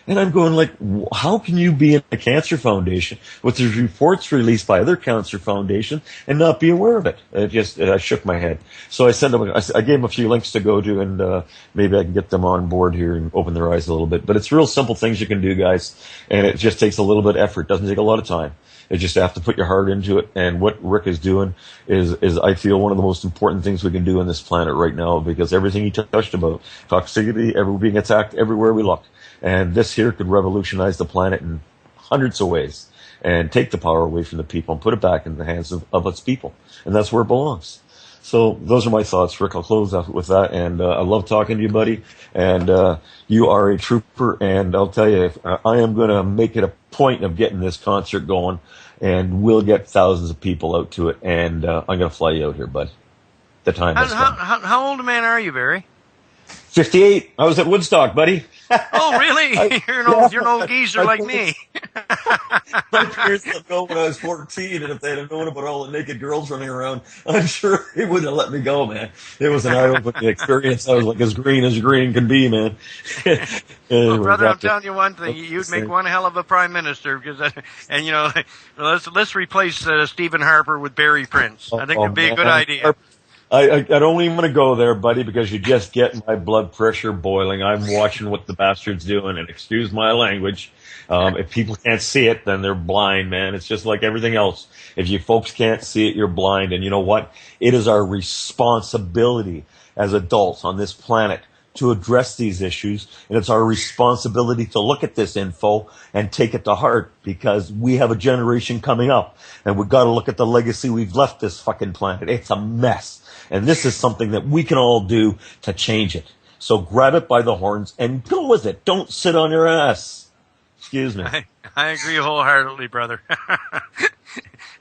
And I'm going like, how can you be in a cancer foundation with these reports released by other cancer foundations and not be aware of it? I shook my head. So I gave them a few links to go to, and maybe I can get them on board here and open their eyes a little bit. But it's real simple things you can do, guys, and it just takes a little bit of effort. It doesn't take a lot of time. You just have to put your heart into it. And what Rick is doing is I feel one of the most important things we can do on this planet right now, because everything he touched about, toxicity, being attacked everywhere we look. And this here could revolutionize the planet in hundreds of ways and take the power away from the people and put it back in the hands of its people. And that's where it belongs. So those are my thoughts, Rick. I'll close out with that. And I love talking to you, buddy. And you are a trooper. And I'll tell you, I am going to make it a point of getting this concert going. And we'll get thousands of people out to it. And I'm going to fly you out here, bud. The time has come. How old a man are you, Barry? 58. I was at Woodstock, buddy. Oh, really? You're an old geezer like me. My parents let me go when I was 14, and if they'd have known about all the naked girls running around, I'm sure they wouldn't have let me go, man. It was an eye-opening experience. I was like as green can be, man. Well, brother, I'm telling you one thing: you'd make one hell of a prime minister. Because, and you know, let's replace Stephen Harper with Barry Prince. I think it'd be a good idea. I don't even want to go there, buddy, because you just get my blood pressure boiling. I'm watching what the bastard's doing, and excuse my language. If people can't see it, then they're blind, man. It's just like everything else. If you folks can't see it, you're blind. And you know what? It is our responsibility as adults on this planet to address these issues, and it's our responsibility to look at this info and take it to heart, because we have a generation coming up, and we've got to look at the legacy we've left this fucking planet. It's a mess, and this is something that we can all do to change it. So grab it by the horns and go with it. Don't sit on your ass. Excuse me. I agree wholeheartedly, brother.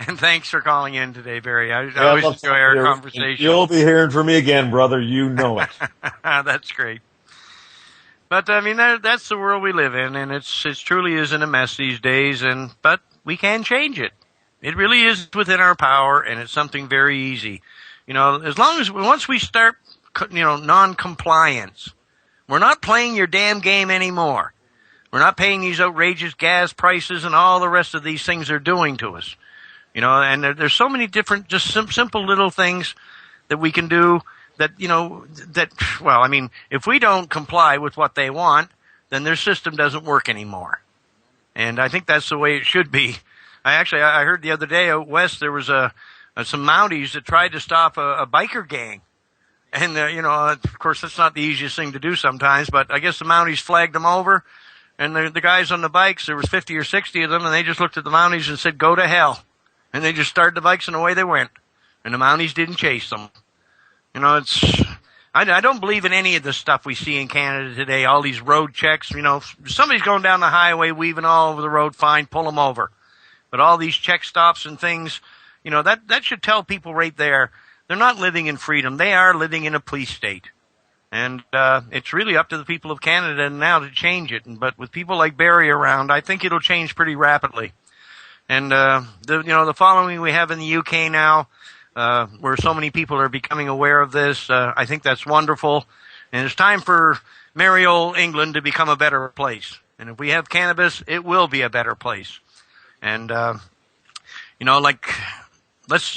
And thanks for calling in today, Barry. I always enjoy our conversation. You'll be hearing from me again, brother. You know it. That's great. But I mean, that's the world we live in, and it truly isn't a mess these days. But we can change it. It really is within our power, and it's something very easy. You know, as long as once we start, non-compliance, we're not playing your damn game anymore. We're not paying these outrageous gas prices and all the rest of these things they're doing to us. You know, and there's so many different, just simple little things that we can do that, well, I mean, if we don't comply with what they want, then their system doesn't work anymore. And I think that's the way it should be. I heard the other day out west there was some Mounties that tried to stop a biker gang. And, of course, that's not the easiest thing to do sometimes, but I guess the Mounties flagged them over. And the guys on the bikes, there was 50 or 60 of them, and they just looked at the Mounties and said, "Go to hell." And they just started the bikes and away they went. And the Mounties didn't chase them. You know, I don't believe in any of the stuff we see in Canada today, all these road checks. You know, if somebody's going down the highway, weaving all over the road, fine, pull them over. But all these check stops and things, that should tell people right there, they're not living in freedom. They are living in a police state. And it's really up to the people of Canada now to change it. But with people like Barry around, I think it'll change pretty rapidly. And the following we have in the UK now, where so many people are becoming aware of this, I think that's wonderful. And it's time for merry old England to become a better place. And if we have cannabis, it will be a better place. And let's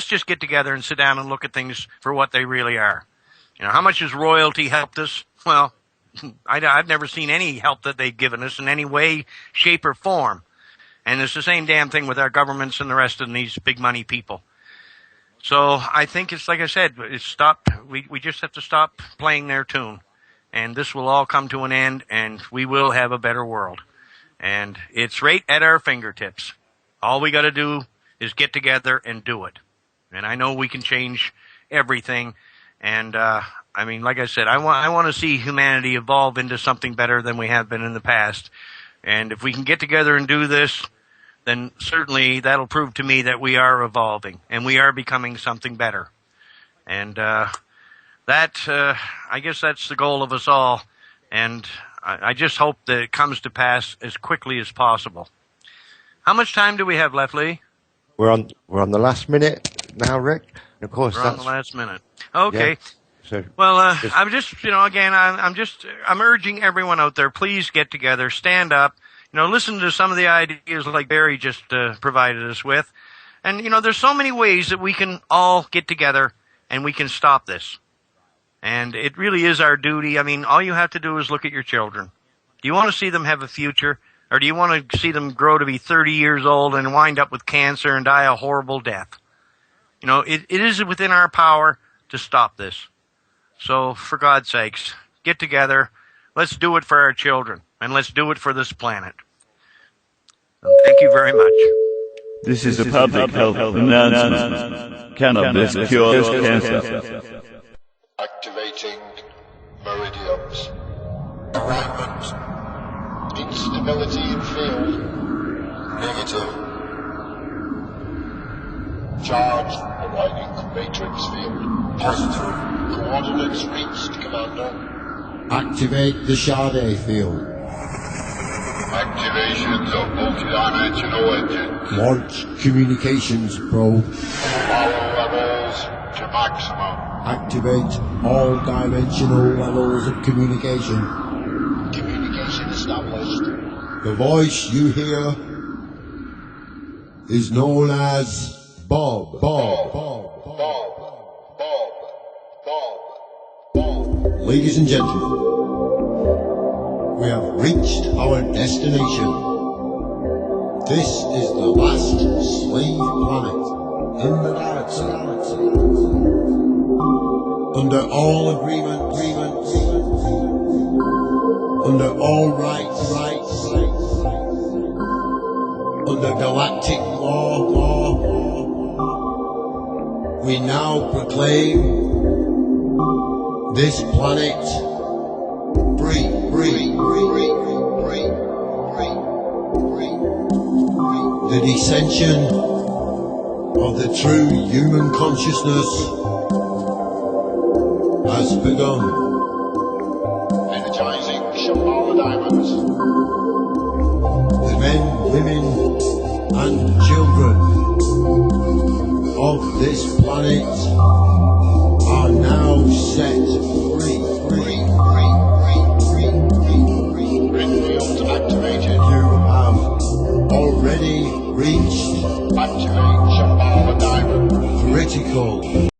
just get together and sit down and look at things for what they really are. You know, how much has royalty helped us? Well, I've never seen any help that they've given us in any way, shape, or form. And it's the same damn thing with our governments and the rest of these big money people. So I think it's like I said, we just have to stop playing their tune. And this will all come to an end, and we will have a better world. And it's right at our fingertips. All we got to do is get together and do it. And I know we can change everything. And, like I said, I want to see humanity evolve into something better than we have been in the past. And if we can get together and do this, then certainly that'll prove to me that we are evolving and we are becoming something better. And, I guess that's the goal of us all. And I just hope that it comes to pass as quickly as possible. How much time do we have left, Lee? We're on the last minute now, Rick. And of course, we're on the last minute. Okay. Yeah. So, well, I'm just, again, I'm urging everyone out there, please get together, stand up, listen to some of the ideas like Barry just provided us with. And, there's so many ways that we can all get together and we can stop this. And it really is our duty. I mean, all you have to do is look at your children. Do you want to see them have a future? Or do you want to see them grow to be 30 years old and wind up with cancer and die a horrible death? It is within our power to stop this. So, for God's sakes, get together. Let's do it for our children. And let's do it for this planet. And thank you very much. This is a public health announcement. Cannabis cures cancer. Activating meridians. Alignment. Instability in field. Negative. Charge aligning matrix field. Positive. Coordinates reached, Commander. Activate the Sade field. Activations of multidimensional engines. Launch communications probe. Power levels to maximum. Activate all dimensional levels of communication. Communication established. The voice you hear is known as Bob. Ladies and gentlemen, we have reached our destination. This is the last slave planet in the galaxy. Under all agreement, under all rights, under galactic law, we now proclaim this planet free. The descension of the true human consciousness has begun. Energizing Shambhala diamonds. The men, women, and children of this planet are now set free. Gridfield activated. You have already reached Activate Shambhala diamond. critical